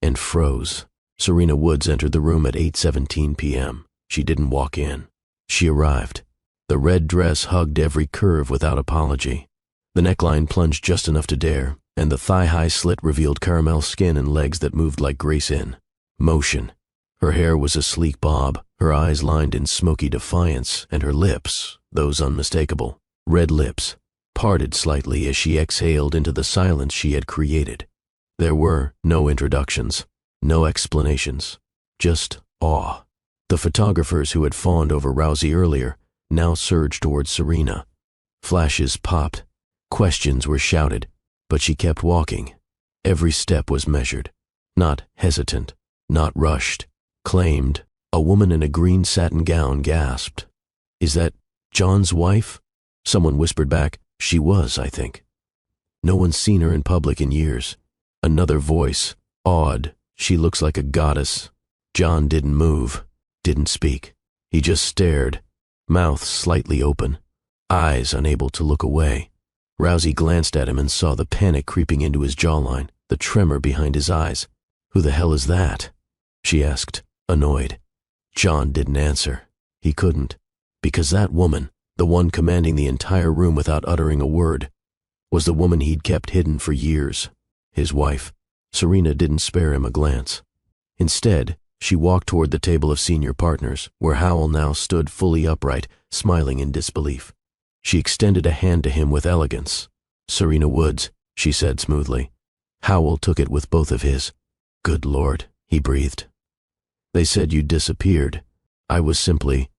and froze. Serena Woods entered the room at 8:17 p.m. She didn't walk in. She arrived. The red dress hugged every curve without apology. The neckline plunged just enough to dare, and the thigh-high slit revealed caramel skin and legs that moved like grace in motion. Her hair was a sleek bob, her eyes lined in smoky defiance, and her lips, those unmistakable, red lips, parted slightly as she exhaled into the silence she had created. There were no introductions, no explanations, just awe. The photographers who had fawned over Rousey earlier now surged towards Serena. Flashes popped, questions were shouted, but she kept walking. Every step was measured, not hesitant, not rushed, claimed. A woman in a green satin gown gasped. "Is that John's wife?" Someone whispered back, "She was, I think." "No one's seen her in public in years." Another voice, awed, "She looks like a goddess." John didn't move, didn't speak. He just stared, mouth slightly open, eyes unable to look away. Rousey glanced at him and saw the panic creeping into his jawline, the tremor behind his eyes. "Who the hell is that?" she asked, annoyed. John didn't answer. He couldn't, because that woman, the one commanding the entire room without uttering a word, was the woman he'd kept hidden for years, his wife. Serena didn't spare him a glance. Instead, she walked toward the table of senior partners, where Howell now stood fully upright, smiling in disbelief. She extended a hand to him with elegance. "Serena Woods," she said smoothly. Howell took it with both of his. "Good Lord," he breathed. "They said you disappeared. I was simply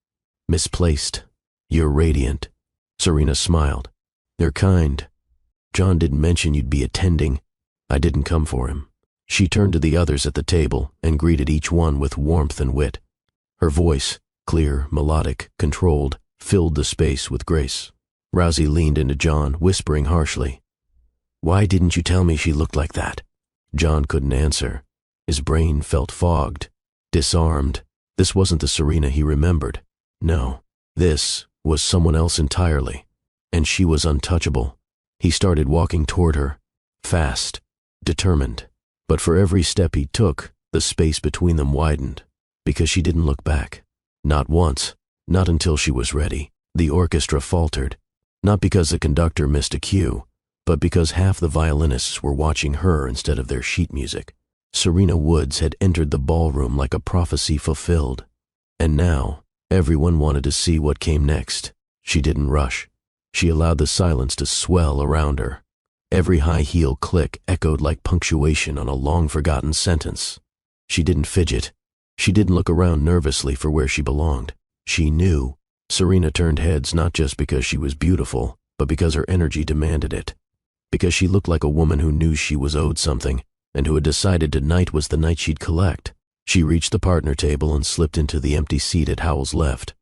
misplaced. You're radiant." Serena smiled. "They're kind. John didn't mention you'd be attending. I didn't come for him." She turned to the others at the table and greeted each one with warmth and wit. Her voice, clear, melodic, controlled, filled the space with grace. Rousey leaned into John, whispering harshly, "Why didn't you tell me she looked like that?" John couldn't answer. His brain felt fogged, disarmed. This wasn't the Serena he remembered. No, this was someone else entirely, and she was untouchable. He started walking toward her, fast, determined. But for every step he took, the space between them widened, because she didn't look back. Not once, not until she was ready. The orchestra faltered, not because the conductor missed a cue, but because half the violinists were watching her instead of their sheet music. Serena Woods had entered the ballroom like a prophecy fulfilled, and now everyone wanted to see what came next. She didn't rush. She allowed the silence to swell around her. Every high heel click echoed like punctuation on a long-forgotten sentence. She didn't fidget. She didn't look around nervously for where she belonged. She knew. Serena turned heads not just because she was beautiful, but because her energy demanded it. Because she looked like a woman who knew she was owed something, and who had decided tonight was the night she'd collect. She reached the partner table and slipped into the empty seat at Howell's left.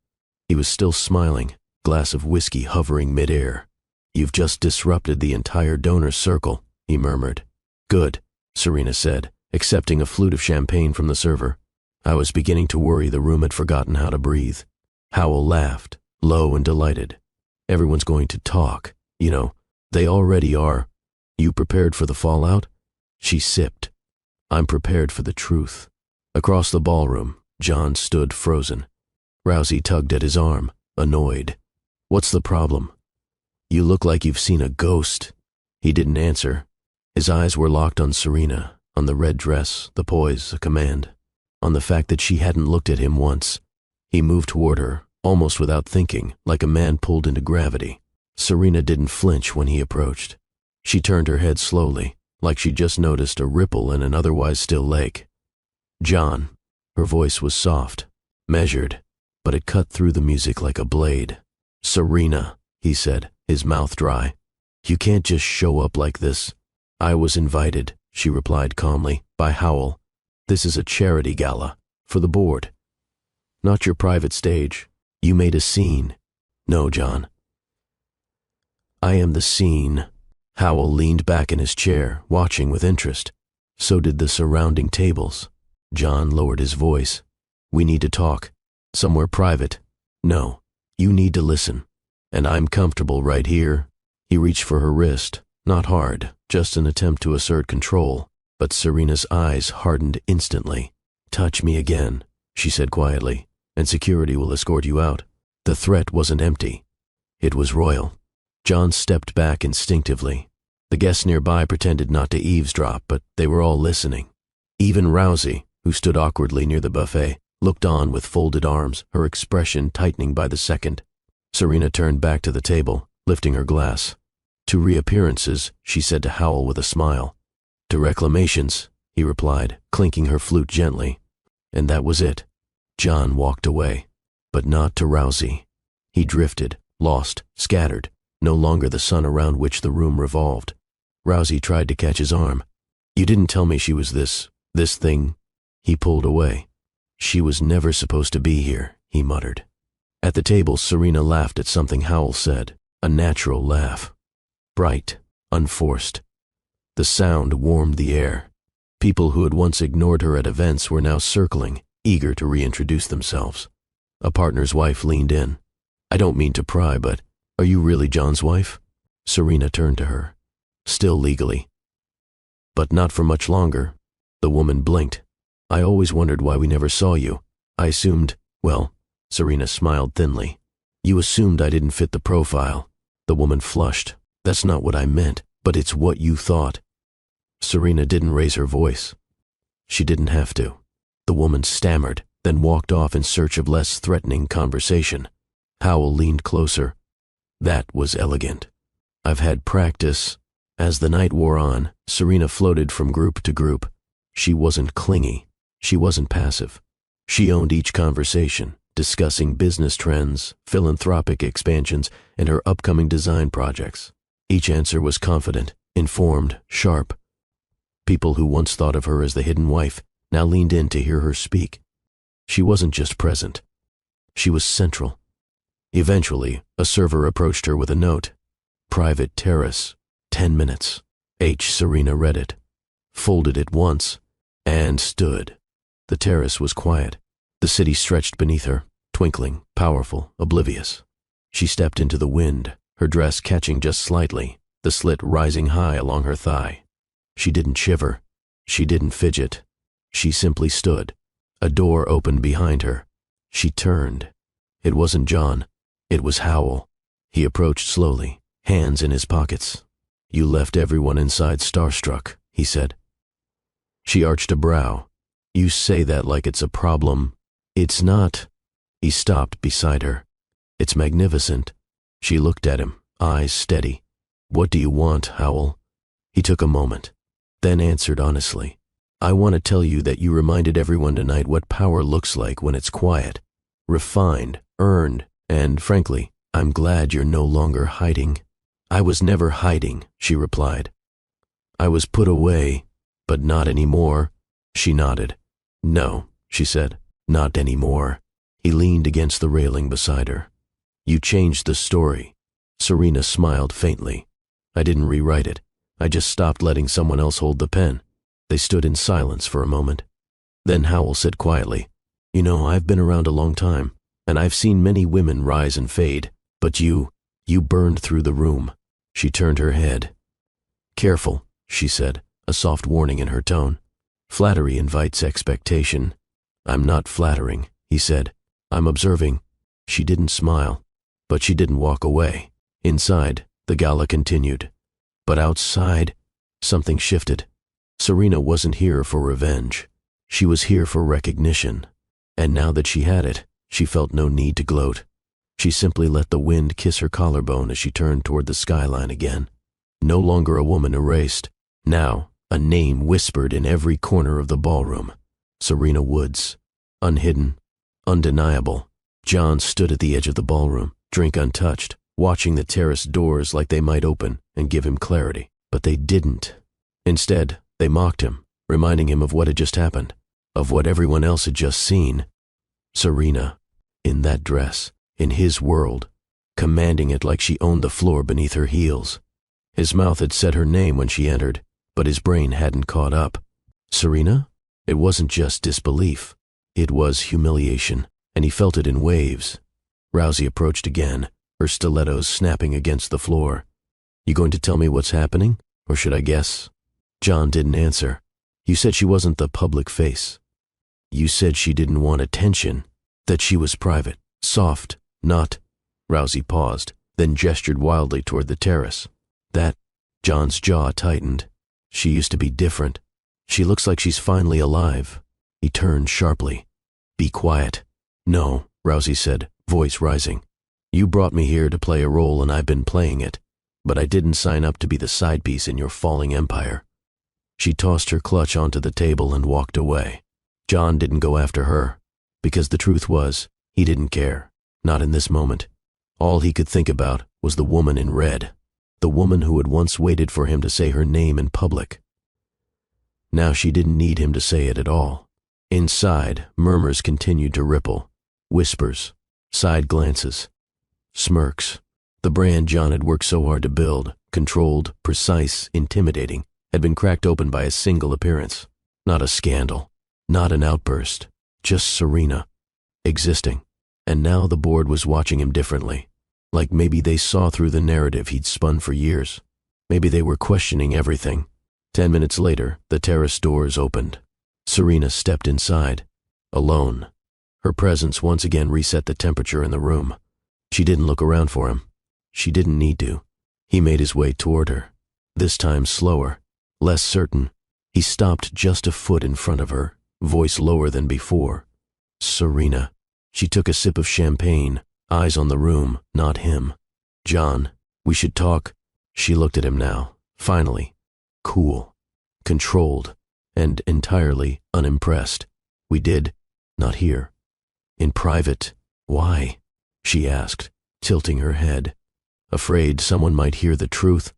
He was still smiling, glass of whiskey hovering midair. "You've just disrupted the entire donor circle," he murmured. "Good," Serena said, accepting a flute of champagne from the server. "I was beginning to worry the room had forgotten how to breathe." Howell laughed, low and delighted. "Everyone's going to talk. You know, they already are. You prepared for the fallout?" She sipped. "I'm prepared for the truth." Across the ballroom, John stood frozen. Rousey tugged at his arm, annoyed. "What's the problem?" "You look like you've seen a ghost." He didn't answer. His eyes were locked on Serena, on the red dress, the poise, a command, on the fact that she hadn't looked at him once. He moved toward her, almost without thinking, like a man pulled into gravity. Serena didn't flinch when he approached. She turned her head slowly, like she'd just noticed a ripple in an otherwise still lake. "John." Her voice was soft, measured, but it cut through the music like a blade. "Serena," he said, his mouth dry. "You can't just show up like this." "I was invited," she replied calmly, "by Howell. This is a charity gala, for the board. Not your private stage. You made a scene." "No, John. I am the scene." Howell leaned back in his chair, watching with interest. So did the surrounding tables. John lowered his voice. "We need to talk. Somewhere private. No, you need to listen. And I'm comfortable right here." He reached for her wrist, not hard, just an attempt to assert control, but Serena's eyes hardened instantly. "Touch me again," she said quietly, "and security will escort you out." The threat wasn't empty. It was royal. John stepped back instinctively. The guests nearby pretended not to eavesdrop, but they were all listening. Even Rousey, who stood awkwardly near the buffet, looked on with folded arms, her expression tightening by the second. Serena turned back to the table, lifting her glass. "To reappearances," she said to Howell with a smile. "To reclamations," he replied, clinking her flute gently. And that was it. John walked away, but not to Rousey. He drifted, lost, scattered, no longer the sun around which the room revolved. Rousey tried to catch his arm. "You didn't tell me she was this thing." He pulled away. "She was never supposed to be here," he muttered. At the table, Serena laughed at something Howell said, a natural laugh. Bright, unforced. The sound warmed the air. People who had once ignored her at events were now circling, eager to reintroduce themselves. A partner's wife leaned in. "I don't mean to pry, but are you really John's wife?" Serena turned to her. "Still legally." "But not for much longer." The woman blinked. "I always wondered why we never saw you. I assumed, well," Serena smiled thinly, "you assumed I didn't fit the profile." The woman flushed. "That's not what I meant, but it's what you thought." Serena didn't raise her voice. She didn't have to. The woman stammered, then walked off in search of less threatening conversation. Howell leaned closer. "That was elegant. I've had practice." As the night wore on, Serena floated from group to group. She wasn't clingy. She wasn't passive. She owned each conversation, discussing business trends, philanthropic expansions, and her upcoming design projects. Each answer was confident, informed, sharp. People who once thought of her as the hidden wife now leaned in to hear her speak. She wasn't just present. She was central. Eventually, a server approached her with a note. "Private terrace, 10 minutes. H. Serena read it, folded it once, and stood. The terrace was quiet. The city stretched beneath her, twinkling, powerful, oblivious. She stepped into the wind, her dress catching just slightly, the slit rising high along her thigh. She didn't shiver. She didn't fidget. She simply stood. A door opened behind her. She turned. It wasn't John. It was Howell. He approached slowly, hands in his pockets. "You left everyone inside starstruck," he said. She arched a brow. "You say that like it's a problem." "It's not." He stopped beside her. "It's magnificent." She looked at him, eyes steady. "What do you want, Howell?" He took a moment, then answered honestly. "I want to tell you that you reminded everyone tonight what power looks like when it's quiet, refined, earned, and frankly, I'm glad you're no longer hiding." "I was never hiding," she replied. "I was put away, but not anymore." She nodded. "No," she said, "not anymore." He leaned against the railing beside her. "You changed the story." Serena smiled faintly. "I didn't rewrite it. I just stopped letting someone else hold the pen." They stood in silence for a moment. Then Howell said quietly, "You know, I've been around a long time, and I've seen many women rise and fade, but you burned through the room." She turned her head. "Careful," she said, a soft warning in her tone. "Flattery invites expectation." "I'm not flattering," he said. "I'm observing." She didn't smile, but she didn't walk away. Inside, the gala continued. But outside, something shifted. Serena wasn't here for revenge. She was here for recognition. And now that she had it, she felt no need to gloat. She simply let the wind kiss her collarbone as she turned toward the skyline again. No longer a woman erased. Now, a name whispered in every corner of the ballroom. Serena Woods. Unhidden, undeniable. John stood at the edge of the ballroom, drink untouched, watching the terrace doors like they might open and give him clarity. But they didn't. Instead, they mocked him, reminding him of what had just happened, of what everyone else had just seen. Serena, in that dress, in his world, commanding it like she owned the floor beneath her heels. His mouth had said her name when she entered, but his brain hadn't caught up. Serena? It wasn't just disbelief. It was humiliation, and he felt it in waves. Rousey approached again, her stilettos snapping against the floor. You going to tell me what's happening, or should I guess? John didn't answer. You said she wasn't the public face. You said she didn't want attention, that she was private, soft, not... Rousey paused, then gestured wildly toward the terrace. That... John's jaw tightened. She used to be different. She looks like she's finally alive. He turned sharply. Be quiet. No, Rousey said, voice rising. You brought me here to play a role and I've been playing it, but I didn't sign up to be the side piece in your falling empire. She tossed her clutch onto the table and walked away. John didn't go after her, because the truth was, he didn't care, not in this moment. All he could think about was the woman in red, the woman who had once waited for him to say her name in public. Now she didn't need him to say it at all. Inside, murmurs continued to ripple, whispers, side glances, smirks. The brand John had worked so hard to build, controlled, precise, intimidating, had been cracked open by a single appearance. Not a scandal, not an outburst, just Serena, existing. And now the board was watching him differently, like maybe they saw through the narrative he'd spun for years. Maybe they were questioning everything. 10 minutes later, the terrace doors opened. Serena stepped inside, alone. Her presence once again reset the temperature in the room. She didn't look around for him. She didn't need to. He made his way toward her, this time slower, less certain. He stopped just a foot in front of her, voice lower than before. Serena. She took a sip of champagne, eyes on the room, not him. John, we should talk. She looked at him now, finally. Cool, controlled, and entirely unimpressed. We did, not here. In private. Why? She asked, tilting her head. Afraid someone might hear the truth.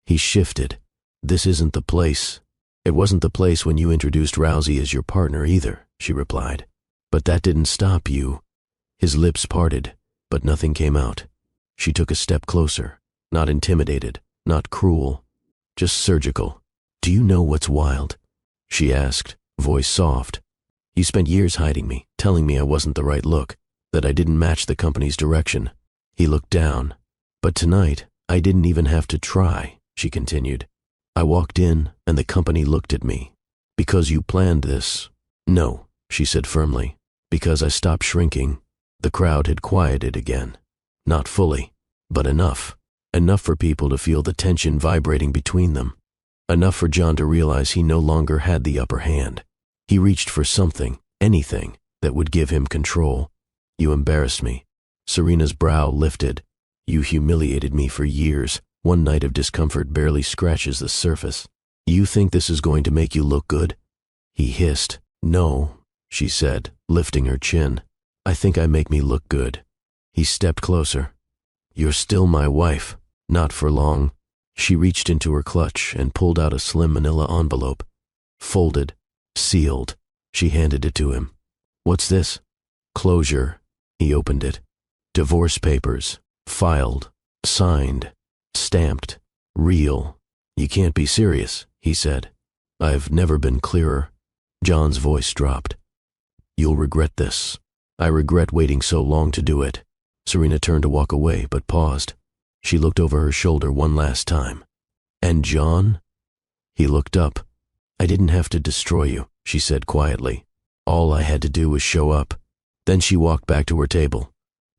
He shifted. This isn't the place. It wasn't the place when you introduced Rousey as your partner either, she replied. But that didn't stop you. His lips parted, but nothing came out. She took a step closer, not intimidated, not cruel, just surgical. Do you know what's wild? She asked, voice soft. You spent years hiding me, telling me I wasn't the right look, that I didn't match the company's direction. He looked down. But tonight, I didn't even have to try, she continued. I walked in, and the company looked at me. Because you planned this. No, she said firmly. Because I stopped shrinking. The crowd had quieted again. Not fully, but enough. Enough for people to feel the tension vibrating between them. Enough for John to realize he no longer had the upper hand. He reached for something, anything, that would give him control. You embarrassed me. Serena's brow lifted. You humiliated me for years. One night of discomfort barely scratches the surface. You think this is going to make you look good? He hissed. No, she said, lifting her chin. I think I make me look good. He stepped closer. You're still my wife. Not for long. She reached into her clutch and pulled out a slim manila envelope. Folded, sealed. She handed it to him. What's this? Closure. He opened it. Divorce papers. Filed. Signed. Stamped. Real. You can't be serious, he said. I've never been clearer. John's voice dropped. You'll regret this. I regret waiting so long to do it. Serena turned to walk away, but paused. She looked over her shoulder one last time. And John? He looked up. I didn't have to destroy you, she said quietly. All I had to do was show up. Then she walked back to her table.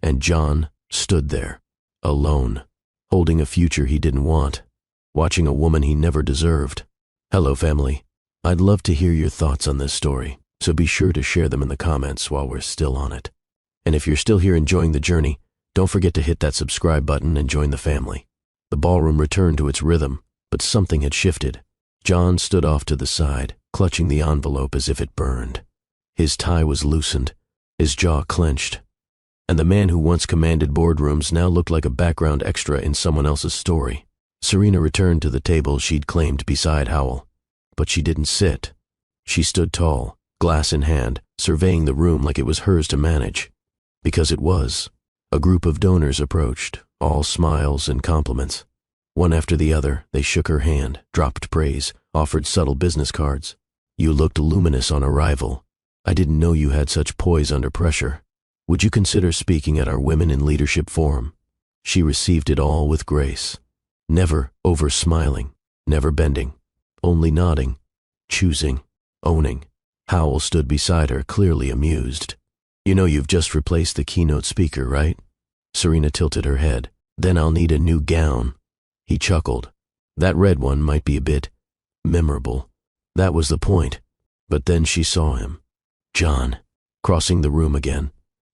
And John stood there, alone, holding a future he didn't want, watching a woman he never deserved. Hello, family. I'd love to hear your thoughts on this story, so be sure to share them in the comments while we're still on it. And if you're still here enjoying the journey, don't forget to hit that subscribe button and join the family. The ballroom returned to its rhythm, but something had shifted. John stood off to the side, clutching the envelope as if it burned. His tie was loosened, his jaw clenched, and the man who once commanded boardrooms now looked like a background extra in someone else's story. Serena returned to the table she'd claimed beside Howell, but she didn't sit. She stood tall, glass in hand, surveying the room like it was hers to manage. Because it was. A group of donors approached, all smiles and compliments. One after the other, they shook her hand, dropped praise, offered subtle business cards. You looked luminous on arrival. I didn't know you had such poise under pressure. Would you consider speaking at our Women in Leadership Forum? She received it all with grace. Never over-smiling, never bending, only nodding, choosing, owning. Howell stood beside her, clearly amused. You know you've just replaced the keynote speaker, right? Serena tilted her head. Then I'll need a new gown. He chuckled. That red one might be a bit memorable. That was the point. But then she saw him. John, crossing the room again.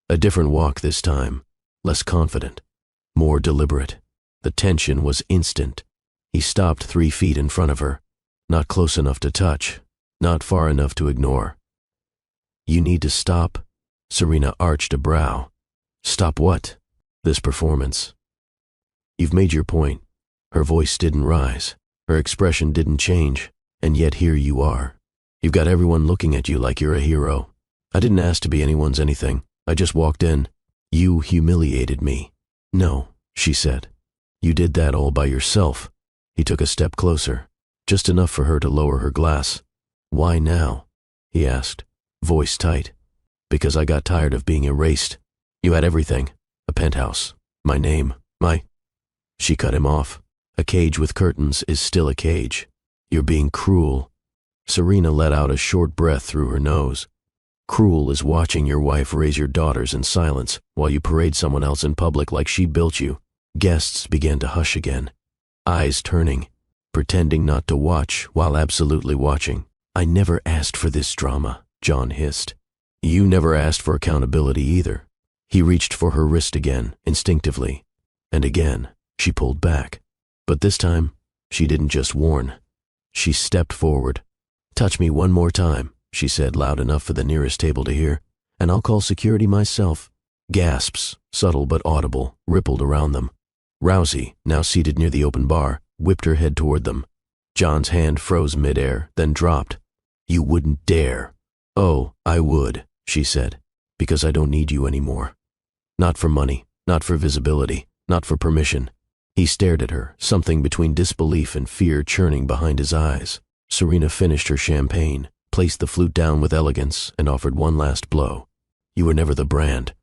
A different walk this time, less confident, more deliberate. The tension was instant. He stopped 3 feet in front of her, not close enough to touch, not far enough to ignore. You need to stop. Serena arched a brow. Stop what? This performance. You've made your point. Her voice didn't rise. Her expression didn't change. And yet here you are. You've got everyone looking at you like you're a hero. I didn't ask to be anyone's anything. I just walked in. You humiliated me. No, she said. You did that all by yourself. He took a step closer, just enough for her to lower her glass. Why now? He asked, voice tight. Because I got tired of being erased. You had everything. A penthouse. My name. She cut him off. A cage with curtains is still a cage. You're being cruel. Serena let out a short breath through her nose. Cruel is watching your wife raise your daughters in silence while you parade someone else in public like she built you. Guests began to hush again, eyes turning, pretending not to watch while absolutely watching. I never asked for this drama, John hissed. You never asked for accountability either. He reached for her wrist again, instinctively. And again, she pulled back. But this time, she didn't just warn. She stepped forward. Touch me one more time, she said loud enough for the nearest table to hear, and I'll call security myself. Gasps, subtle but audible, rippled around them. Rousey, now seated near the open bar, whipped her head toward them. John's hand froze midair, then dropped. You wouldn't dare. Oh, I would, she said, because I don't need you anymore. Not for money, not for visibility, not for permission. He stared at her, something between disbelief and fear churning behind his eyes. Serena finished her champagne, placed the flute down with elegance, and offered one last blow. You were never the brand.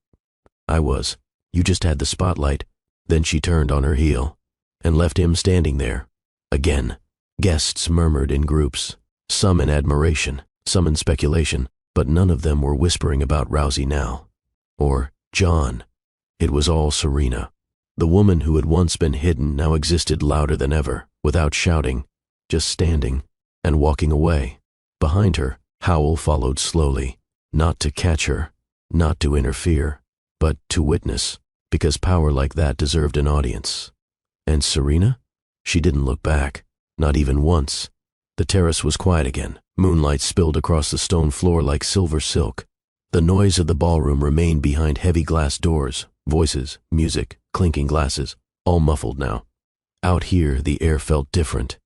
I was. You just had the spotlight. Then she turned on her heel and left him standing there. Again, guests murmured in groups, some in admiration, some in speculation, but none of them were whispering about Rousey now. Or John. It was all Serena. The woman who had once been hidden now existed louder than ever, without shouting, just standing and walking away. Behind her, Howell followed slowly, not to catch her, not to interfere, but to witness, because power like that deserved an audience. And Serena? She didn't look back, not even once. The terrace was quiet again. Moonlight spilled across the stone floor like silver silk. The noise of the ballroom remained behind heavy glass doors, voices, music, clinking glasses, all muffled now. Out here, the air felt different.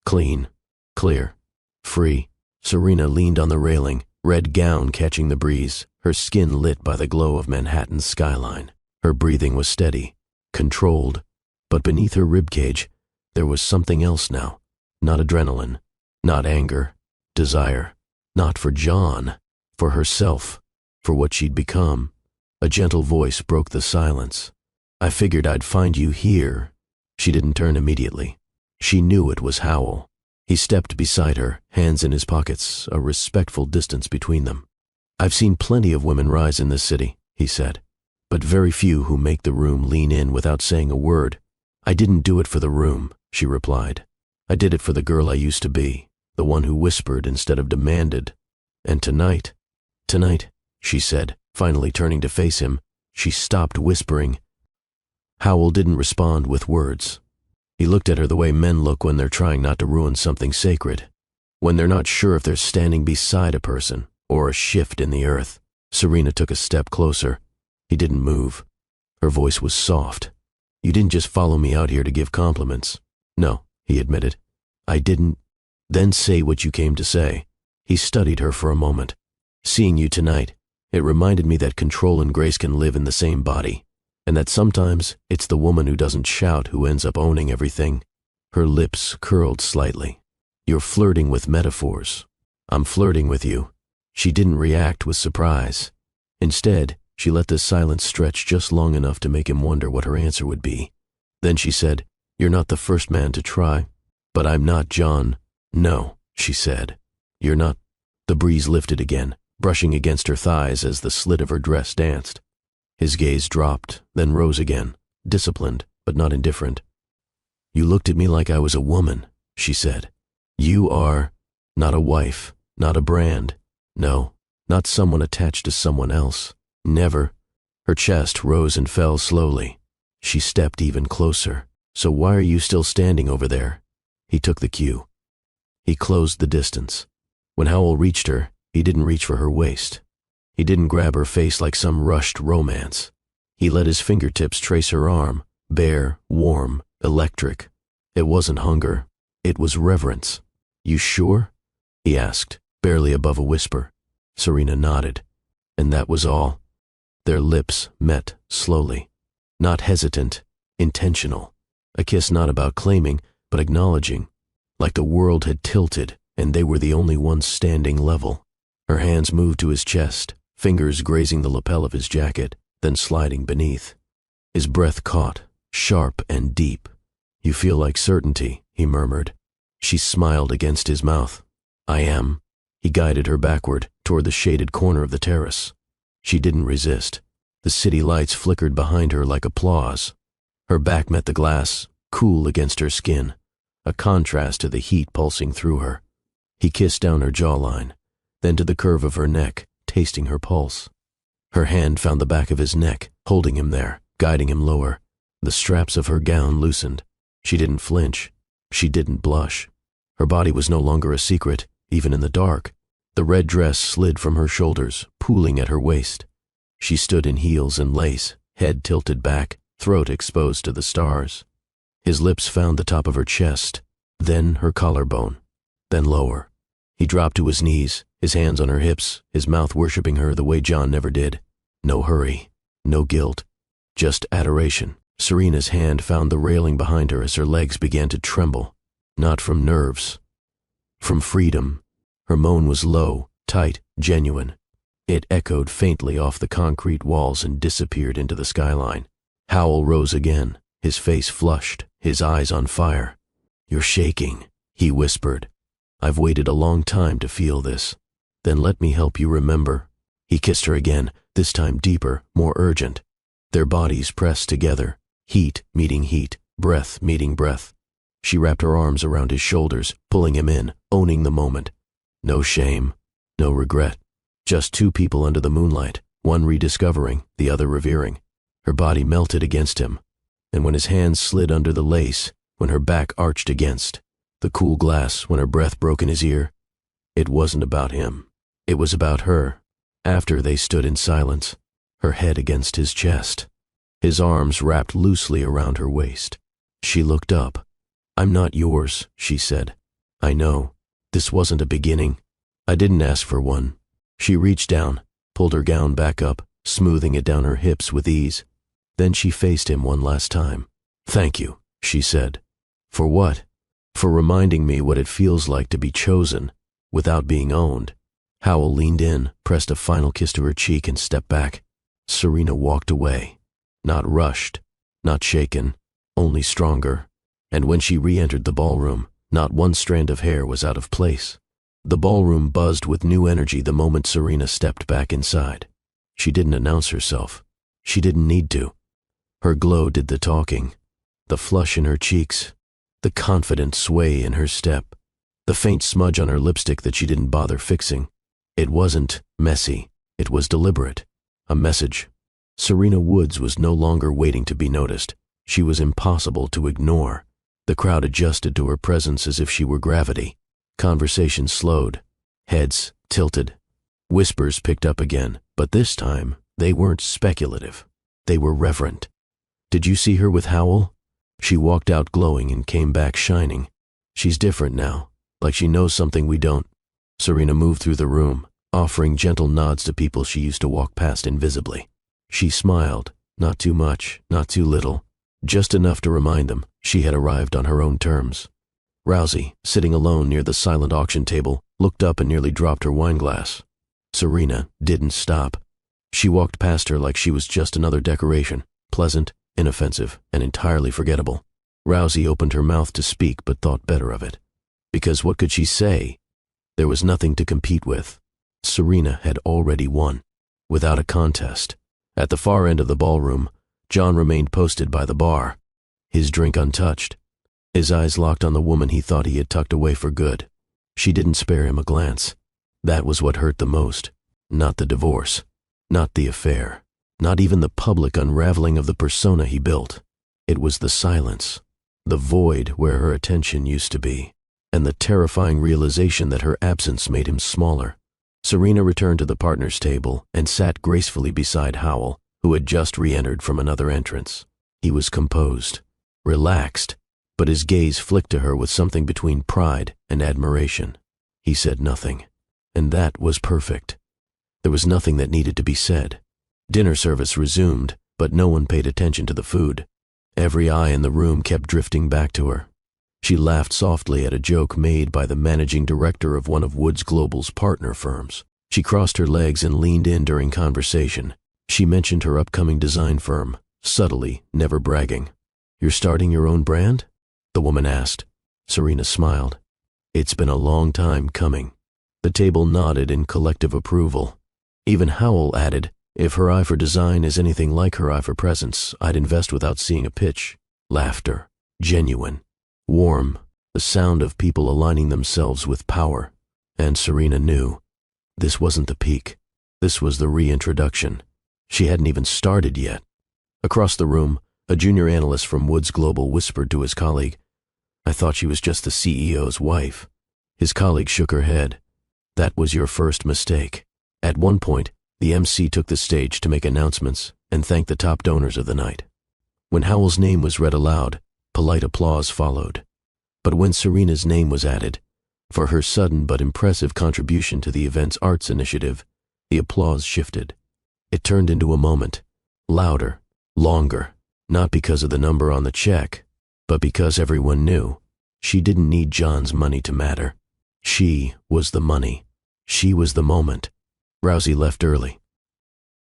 Clean, clear, free. Serena leaned on the railing, red gown catching the breeze, her skin lit by the glow of Manhattan's skyline. Her breathing was steady, controlled, but beneath her ribcage, there was something else now. Not adrenaline, not anger, desire, not for John, for herself, for what she'd become. A gentle voice broke the silence. I figured I'd find you here. She didn't turn immediately. She knew it was Howell. He stepped beside her, hands in his pockets, a respectful distance between them. I've seen plenty of women rise in this city, he said, but very few who make the room lean in without saying a word. I didn't do it for the room, she replied. I did it for the girl I used to be, the one who whispered instead of demanded. And tonight, she said, finally turning to face him, she stopped whispering. Howell didn't respond with words. He looked at her the way men look when they're trying not to ruin something sacred, when they're not sure if they're standing beside a person or a shift in the earth. Serena took a step closer. He didn't move. Her voice was soft. You didn't just follow me out here to give compliments. No, he admitted. I didn't. Then say what you came to say. He studied her for a moment. Seeing you tonight, it reminded me that control and grace can live in the same body, and that sometimes it's the woman who doesn't shout who ends up owning everything. Her lips curled slightly. You're flirting with metaphors. I'm flirting with you. She didn't react with surprise. Instead, she let the silence stretch just long enough to make him wonder what her answer would be. Then she said, "You're not the first man to try." "But I'm not John." "No," she said. "You're not." The breeze lifted again, brushing against her thighs as the slit of her dress danced. His gaze dropped, then rose again, disciplined, but not indifferent. "You looked at me like I was a woman," she said. "You are not a wife, not a brand. No, not someone attached to someone else. Never." Her chest rose and fell slowly. She stepped even closer. "So why are you still standing over there?" He took the cue. He closed the distance. When Howell reached her, he didn't reach for her waist. He didn't grab her face like some rushed romance. He let his fingertips trace her arm, bare, warm, electric. It wasn't hunger. It was reverence. "You sure?" he asked, barely above a whisper. Serena nodded. And that was all. Their lips met slowly. Not hesitant, intentional. A kiss not about claiming, but acknowledging. Like the world had tilted, and they were the only ones standing level. Her hands moved to his chest, fingers grazing the lapel of his jacket, then sliding beneath. His breath caught, sharp and deep. "You feel like certainty," he murmured. She smiled against his mouth. "I am." He guided her backward, toward the shaded corner of the terrace. She didn't resist. The city lights flickered behind her like applause. Her back met the glass, cool against her skin, a contrast to the heat pulsing through her. He kissed down her jawline, then to the curve of her neck, tasting her pulse. Her hand found the back of his neck, holding him there, guiding him lower. The straps of her gown loosened. She didn't flinch. She didn't blush. Her body was no longer a secret, even in the dark. The red dress slid from her shoulders, pooling at her waist. She stood in heels and lace, head tilted back, throat exposed to the stars. His lips found the top of her chest, then her collarbone, then lower. He dropped to his knees, his hands on her hips, his mouth worshiping her the way John never did. No hurry, no guilt, just adoration. Serena's hand found the railing behind her as her legs began to tremble. Not from nerves, from freedom. Her moan was low, tight, genuine. It echoed faintly off the concrete walls and disappeared into the skyline. Howell rose again, his face flushed, his eyes on fire. "You're shaking," he whispered. "I've waited a long time to feel this. Then let me help you remember." He kissed her again, this time deeper, more urgent. Their bodies pressed together, heat meeting heat, breath meeting breath. She wrapped her arms around his shoulders, pulling him in, owning the moment. No shame, no regret. Just two people under the moonlight, one rediscovering, the other revering. Her body melted against him, and when his hands slid under the lace, when her back arched against the cool glass, when her breath broke in his ear, it wasn't about him. It was about her. After they stood in silence, her head against his chest, his arms wrapped loosely around her waist. She looked up. "I'm not yours," she said. "I know. This wasn't a beginning. I didn't ask for one." She reached down, pulled her gown back up, smoothing it down her hips with ease. Then she faced him one last time. "Thank you," she said. "For what?" "For reminding me what it feels like to be chosen, without being owned." Howell leaned in, pressed a final kiss to her cheek, and stepped back. Serena walked away. Not rushed, not shaken, only stronger. And when she re-entered the ballroom, not one strand of hair was out of place. The ballroom buzzed with new energy the moment Serena stepped back inside. She didn't announce herself. She didn't need to. Her glow did the talking. The flush in her cheeks, the confident sway in her step, the faint smudge on her lipstick that she didn't bother fixing. It wasn't messy. It was deliberate. A message. Serena Woods was no longer waiting to be noticed. She was impossible to ignore. The crowd adjusted to her presence as if she were gravity. Conversation slowed. Heads tilted. Whispers picked up again, but this time they weren't speculative. They were reverent. "Did you see her with Howell?" She walked out glowing and came back shining. "She's different now, like she knows something we don't." Serena moved through the room, offering gentle nods to people she used to walk past invisibly. She smiled, not too much, not too little, just enough to remind them she had arrived on her own terms. Rousey, sitting alone near the silent auction table, looked up and nearly dropped her wineglass. Serena didn't stop. She walked past her like she was just another decoration, pleasant, inoffensive, and entirely forgettable. Rousey opened her mouth to speak but thought better of it. Because what could she say? There was nothing to compete with. Serena had already won, without a contest. At the far end of the ballroom, John remained posted by the bar, his drink untouched, his eyes locked on the woman he thought he had tucked away for good. She didn't spare him a glance. That was what hurt the most. Not the divorce, not the affair, not even the public unraveling of the persona he built. It was the silence, the void where her attention used to be, and the terrifying realization that her absence made him smaller. Serena returned to the partners' table and sat gracefully beside Howell, who had just re-entered from another entrance. He was composed, relaxed, but his gaze flicked to her with something between pride and admiration. He said nothing, and that was perfect. There was nothing that needed to be said. Dinner service resumed, but no one paid attention to the food. Every eye in the room kept drifting back to her. She laughed softly at a joke made by the managing director of one of Woods Global's partner firms. She crossed her legs and leaned in during conversation. She mentioned her upcoming design firm, subtly, never bragging. "You're starting your own brand?" the woman asked. Serena smiled. "It's been a long time coming." The table nodded in collective approval. Even Howell added, "If her eye for design is anything like her eye for presence, I'd invest without seeing a pitch." Laughter, genuine, warm, the sound of people aligning themselves with power. And Serena knew. This wasn't the peak. This was the reintroduction. She hadn't even started yet. Across the room, a junior analyst from Woods Global whispered to his colleague, "I thought she was just the CEO's wife." His colleague shook her head. "That was your first mistake." At one point, the MC took the stage to make announcements and thank the top donors of the night. When Howell's name was read aloud, polite applause followed. But when Serena's name was added, for her sudden but impressive contribution to the event's arts initiative, the applause shifted. It turned into a moment, louder, longer, not because of the number on the check, but because everyone knew she didn't need John's money to matter. She was the money. She was the moment. Rousey left early.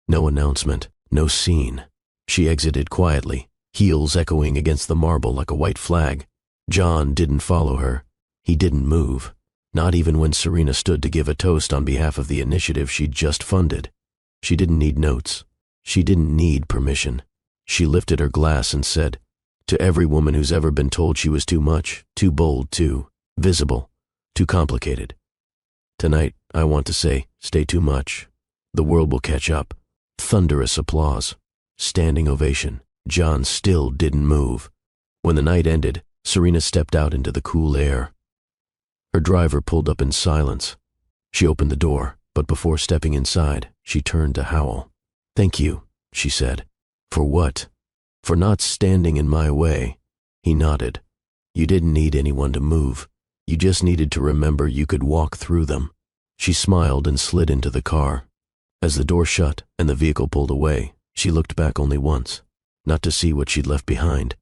No announcement, no scene. She exited quietly, heels echoing against the marble like a white flag. John didn't follow her. He didn't move, not even when Serena stood to give a toast on behalf of the initiative she'd just funded. She didn't need notes. She didn't need permission. She lifted her glass and said, "To every woman who's ever been told she was too much, too bold, too visible, too complicated. Tonight, I want to say, stay too much. The world will catch up." Thunderous applause. Standing ovation. John still didn't move. When the night ended, Serena stepped out into the cool air. Her driver pulled up in silence. She opened the door, but before stepping inside, she turned to Howell. "Thank you," she said. "For what?" "For not standing in my way." He nodded. "You didn't need anyone to move. You just needed to remember you could walk through them." She smiled and slid into the car. As the door shut and the vehicle pulled away, she looked back only once, not to see what she'd left behind,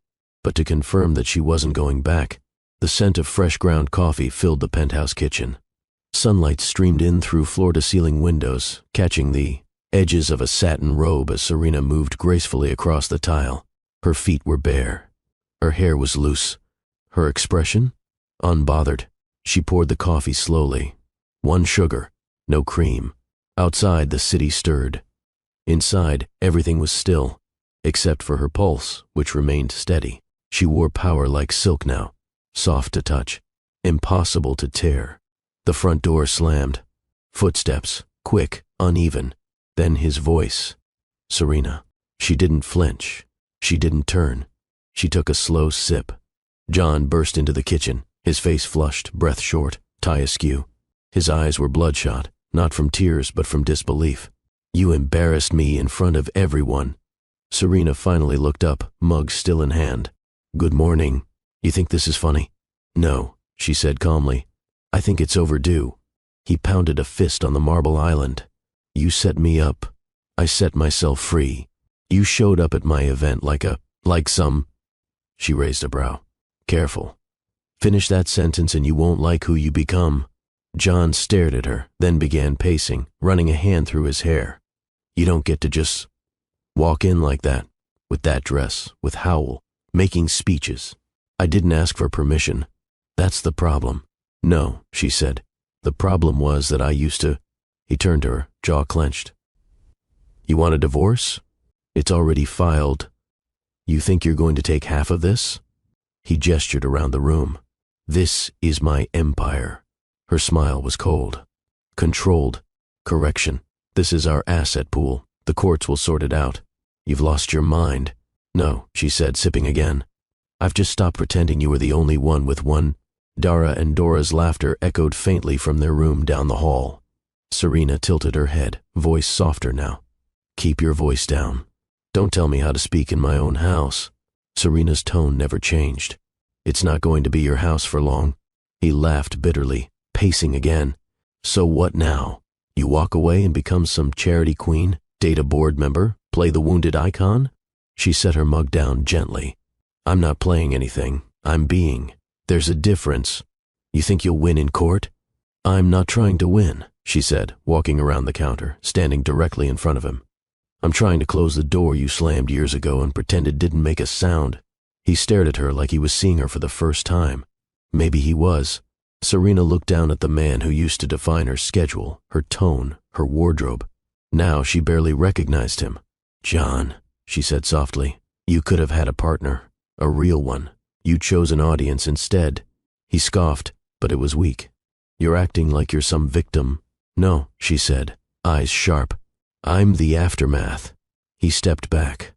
but to confirm that she wasn't going back. The scent of fresh ground coffee filled the penthouse kitchen. Sunlight streamed in through floor-to-ceiling windows, catching the edges of a satin robe as Serena moved gracefully across the tile. Her feet were bare. Her hair was loose. Her expression? Unbothered. She poured the coffee slowly. One sugar, no cream. Outside, the city stirred. Inside, everything was still, except for her pulse, which remained steady. She wore power like silk now, soft to touch, impossible to tear. The front door slammed. Footsteps, quick, uneven. Then his voice. "Serena." She didn't flinch. She didn't turn. She took a slow sip. John burst into the kitchen, his face flushed, breath short, tie askew. His eyes were bloodshot, not from tears but from disbelief. "You embarrassed me in front of everyone." Serena finally looked up, mug still in hand. "Good morning. You think this is funny?" "No," she said calmly. "I think it's overdue." He pounded a fist on the marble island. "You set me up. I set myself free. You showed up at my event like some She raised a brow. Careful. Finish that sentence and you won't like who you become. John stared at her, then began pacing, running a hand through his hair. You don't get to just walk in like that, with that dress, with Howell, making speeches. I didn't ask for permission. That's the problem. No, she said. The problem was that I used to. He turned to her, jaw clenched. You want a divorce? It's already filed. You think you're going to take half of this? He gestured around the room. This is my empire. Her smile was cold. Controlled. Correction. This is our asset pool. The courts will sort it out. You've lost your mind. No, she said, sipping again. I've just stopped pretending you were the only one with one. Dara and Dora's laughter echoed faintly from their room down the hall. Serena tilted her head, voice softer now. Keep your voice down. Don't tell me how to speak in my own house. Serena's tone never changed. It's not going to be your house for long. He laughed bitterly, pacing again. So what now? You walk away and become some charity queen, date a board member, play the wounded icon? She set her mug down gently. I'm not playing anything. I'm being. There's a difference. You think you'll win in court? I'm not trying to win, she said, walking around the counter, standing directly in front of him. I'm trying to close the door you slammed years ago and pretend it didn't make a sound. He stared at her like he was seeing her for the first time. Maybe he was. Serena looked down at the man who used to define her schedule, her tone, her wardrobe. Now she barely recognized him. John, she said softly, you could have had a partner, a real one. You chose an audience instead. He scoffed, but it was weak. You're acting like you're some victim. No, she said, eyes sharp. I'm the aftermath. He stepped back.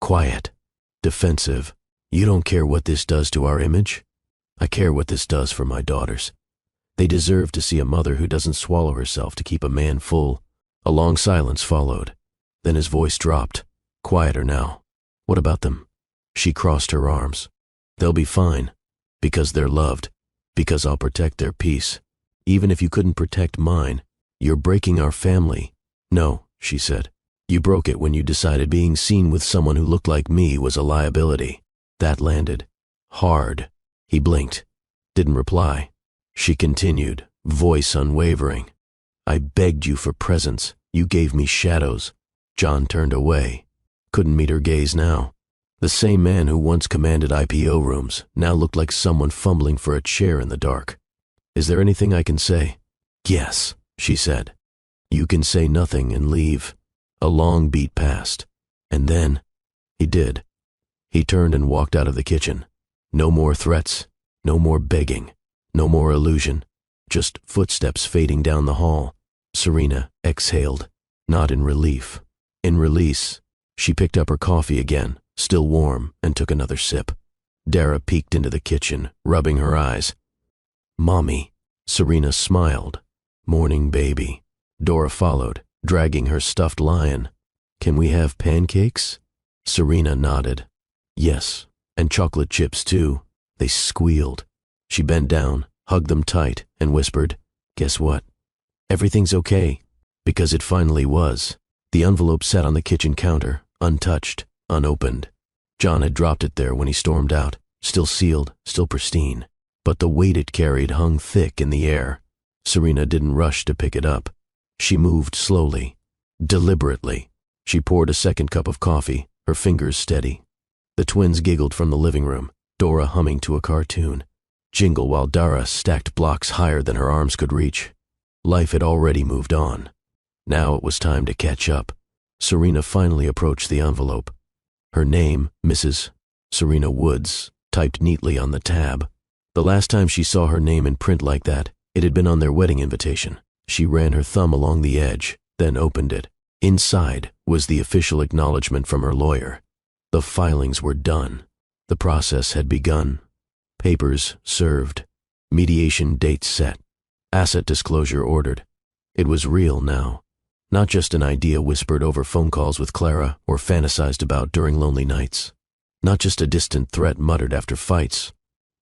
Quiet. Defensive. You don't care what this does to our image? I care what this does for my daughters. They deserve to see a mother who doesn't swallow herself to keep a man full. A long silence followed. Then his voice dropped. Quieter now. What about them? She crossed her arms. They'll be fine. Because they're loved. Because I'll protect their peace. Even if you couldn't protect mine, you're breaking our family. No, she said. You broke it when you decided being seen with someone who looked like me was a liability. That landed. Hard. He blinked. Didn't reply. She continued, voice unwavering. I begged you for presents. You gave me shadows. John turned away. Couldn't meet her gaze now. The same man who once commanded IPO rooms now looked like someone fumbling for a chair in the dark. Is there anything I can say? Yes, she said. You can say nothing and leave. A long beat passed. And then, he did. He turned and walked out of the kitchen. No more threats, no more begging, no more illusion, just footsteps fading down the hall. Serena exhaled, not in relief. In release, she picked up her coffee again, still warm, and took another sip. Dara peeked into the kitchen, rubbing her eyes. Mommy. Serena smiled. Morning, baby. Dora followed, dragging her stuffed lion. Can we have pancakes? Serena nodded. Yes, and chocolate chips too. They squealed. She bent down, hugged them tight, and whispered, Guess what? Everything's okay. Because it finally was. The envelope sat on the kitchen counter, untouched, unopened. John had dropped it there when he stormed out, still sealed, still pristine. But the weight it carried hung thick in the air. Serena didn't rush to pick it up. She moved slowly, deliberately. She poured a second cup of coffee, her fingers steady. The twins giggled from the living room, Dora humming to a cartoon. Jingle while Dara stacked blocks higher than her arms could reach. Life had already moved on. Now it was time to catch up. Serena finally approached the envelope. Her name, Mrs. Serena Woods, typed neatly on the tab. The last time she saw her name in print like that, it had been on their wedding invitation. She ran her thumb along the edge, then opened it. Inside was the official acknowledgement from her lawyer. The filings were done. The process had begun. Papers served. Mediation date set. Asset disclosure ordered. It was real now. Not just an idea whispered over phone calls with Clara or fantasized about during lonely nights. Not just a distant threat muttered after fights.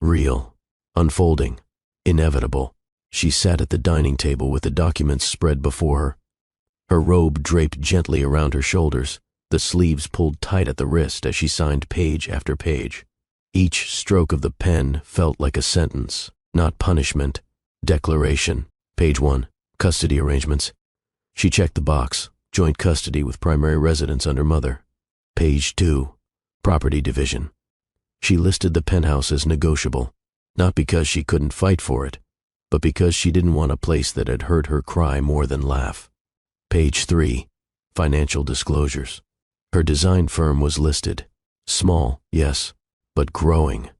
Real. Unfolding. Inevitable. She sat at the dining table with the documents spread before her. Her robe draped gently around her shoulders, the sleeves pulled tight at the wrist as she signed page after page. Each stroke of the pen felt like a sentence, not punishment. Declaration. Page 1. Custody arrangements. She checked the box. Joint custody with primary residence under mother. Page 2. Property division. She listed the penthouse as negotiable, not because she couldn't fight for it, but because she didn't want a place that had heard her cry more than laugh. Page 3. Financial disclosures. Her design firm was listed. Small, yes, but growing.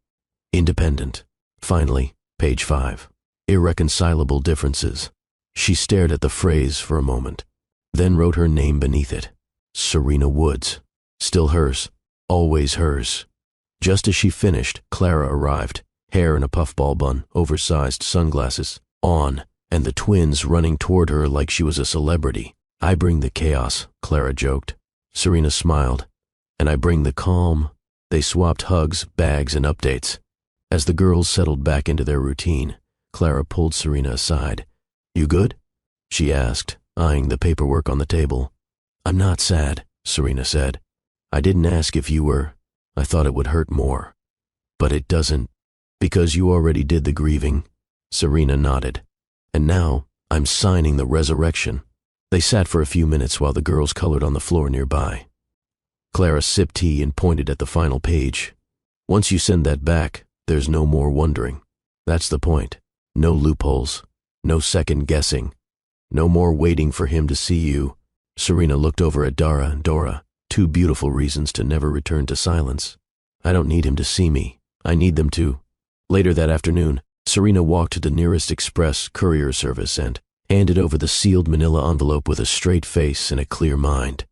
Independent. Finally, page 5. Irreconcilable differences. She stared at the phrase for a moment, then wrote her name beneath it. Serena Woods. Still hers. Always hers. Just as she finished, Clara arrived, hair in a puffball bun, oversized sunglasses on, and the twins running toward her like she was a celebrity. I bring the chaos, Clara joked. Serena smiled. And I bring the calm. They swapped hugs, bags, and updates. As the girls settled back into their routine, Clara pulled Serena aside. You good? She asked, eyeing the paperwork on the table. I'm not sad, Serena said. I didn't ask if you were. I thought it would hurt more. But it doesn't. Because you already did the grieving. Serena nodded. And now, I'm signing the resurrection. They sat for a few minutes while the girls colored on the floor nearby. Clara sipped tea and pointed at the final page. Once you send that back, there's no more wondering. That's the point. No loopholes. No second guessing. No more waiting for him to see you. Serena looked over at Dara and Dora, two beautiful reasons to never return to silence. I don't need him to see me. I need them to. Later that afternoon, Serena walked to the nearest express courier service and handed over the sealed manila envelope with a straight face and a clear mind.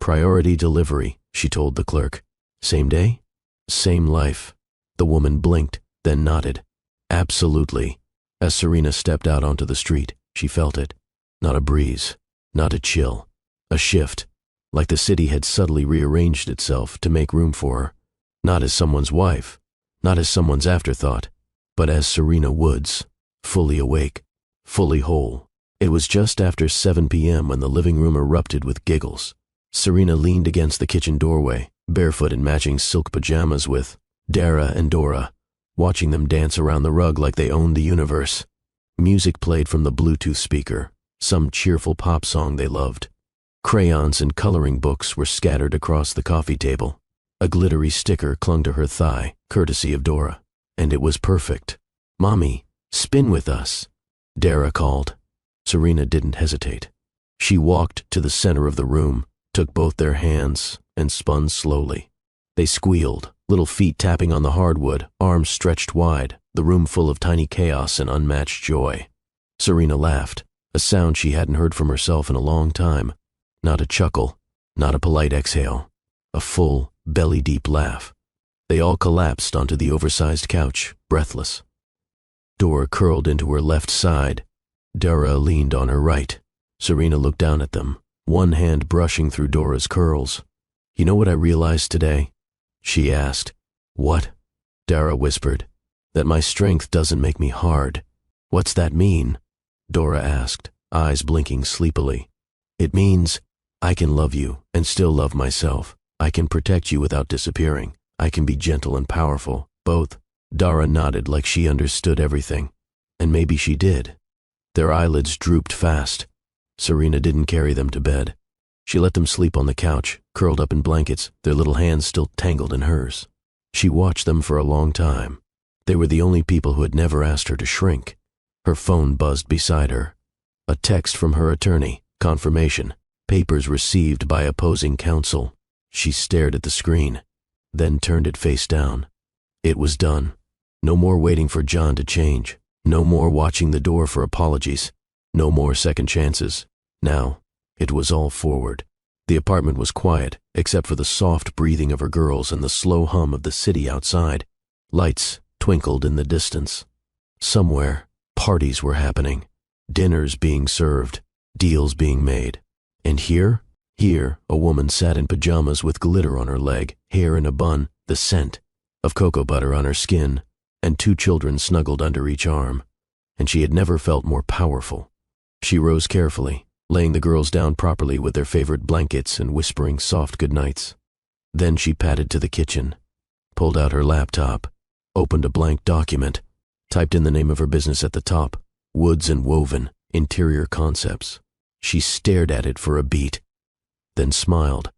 Priority delivery, she told the clerk. Same day? Same life. The woman blinked, then nodded. Absolutely. As Serena stepped out onto the street, she felt it. Not a breeze, not a chill. A shift, like the city had subtly rearranged itself to make room for her. Not as someone's wife, not as someone's afterthought, but as Serena Woods, fully awake, fully whole. It was just after 7 p.m. when the living room erupted with giggles. Serena leaned against the kitchen doorway, barefoot in matching silk pajamas with Dara and Dora, watching them dance around the rug like they owned the universe. Music played from the Bluetooth speaker, some cheerful pop song they loved. Crayons and coloring books were scattered across the coffee table. A glittery sticker clung to her thigh, courtesy of Dora. And it was perfect. Mommy, spin with us, Dara called. Serena didn't hesitate. She walked to the center of the room, took both their hands, and spun slowly. They squealed, little feet tapping on the hardwood, arms stretched wide, the room full of tiny chaos and unmatched joy. Serena laughed, a sound she hadn't heard from herself in a long time. Not a chuckle, not a polite exhale, a full, belly-deep laugh. They all collapsed onto the oversized couch, breathless. Dora curled into her left side. Dara leaned on her right. Serena looked down at them, one hand brushing through Dora's curls. You know what I realized today? She asked. What? Dara whispered. That my strength doesn't make me hard. What's that mean? Dora asked, eyes blinking sleepily. It means I can love you and still love myself. I can protect you without disappearing. I can be gentle and powerful, both. Dara nodded like she understood everything. And maybe she did. Their eyelids drooped fast. Serena didn't carry them to bed. She let them sleep on the couch, curled up in blankets, their little hands still tangled in hers. She watched them for a long time. They were the only people who had never asked her to shrink. Her phone buzzed beside her. A text from her attorney, confirmation, papers received by opposing counsel. She stared at the screen, then turned it face down. It was done. No more waiting for John to change. No more watching the door for apologies. No more second chances. Now, it was all forward. The apartment was quiet, except for the soft breathing of her girls and the slow hum of the city outside. Lights twinkled in the distance. Somewhere, parties were happening. Dinners being served. Deals being made. And here, a woman sat in pajamas with glitter on her leg, hair in a bun, the scent of cocoa butter on her skin, and 2 children snuggled under each arm. And she had never felt more powerful. She rose carefully, laying the girls down properly with their favorite blankets and whispering soft goodnights. Then she padded to the kitchen. pulled out her laptop, opened a blank document, typed in the name of her business at the top, Woods and Woven, Interior Concepts. She stared at it for a beat, then smiled,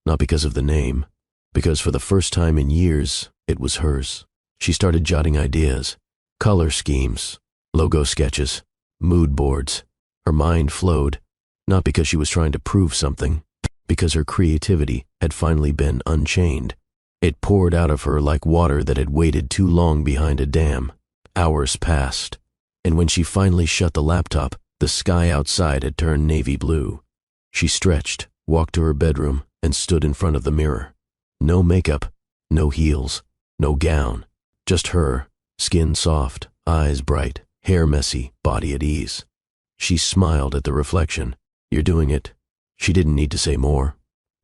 not because of the name, because for the first time in years, it was hers. She started jotting ideas, color schemes, logo sketches, mood boards. Her mind flowed, not because she was trying to prove something, because her creativity had finally been unchained. It poured out of her like water that had waited too long behind a dam. Hours passed, and when she finally shut the laptop, the sky outside had turned navy blue. She stretched, walked to her bedroom, and stood in front of the mirror. No makeup, no heels, no gown, just her, skin soft, eyes bright, hair messy, body at ease. She smiled at the reflection. "You're doing it." She didn't need to say more.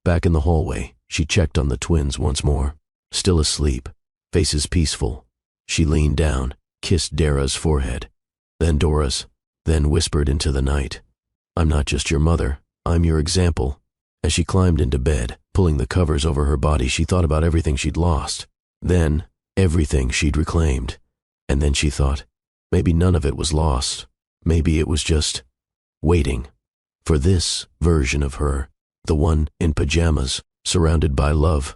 Back in the hallway, she checked on the twins once more. Still asleep, faces peaceful. She leaned down, kissed Dara's forehead, then Dora's, then whispered into the night, "I'm not just your mother, I'm your example." As she climbed into bed, pulling the covers over her body, she thought about everything she'd lost, then everything she'd reclaimed. And then she thought, maybe none of it was lost. Maybe it was just waiting for this version of her, the one in pajamas, surrounded by love,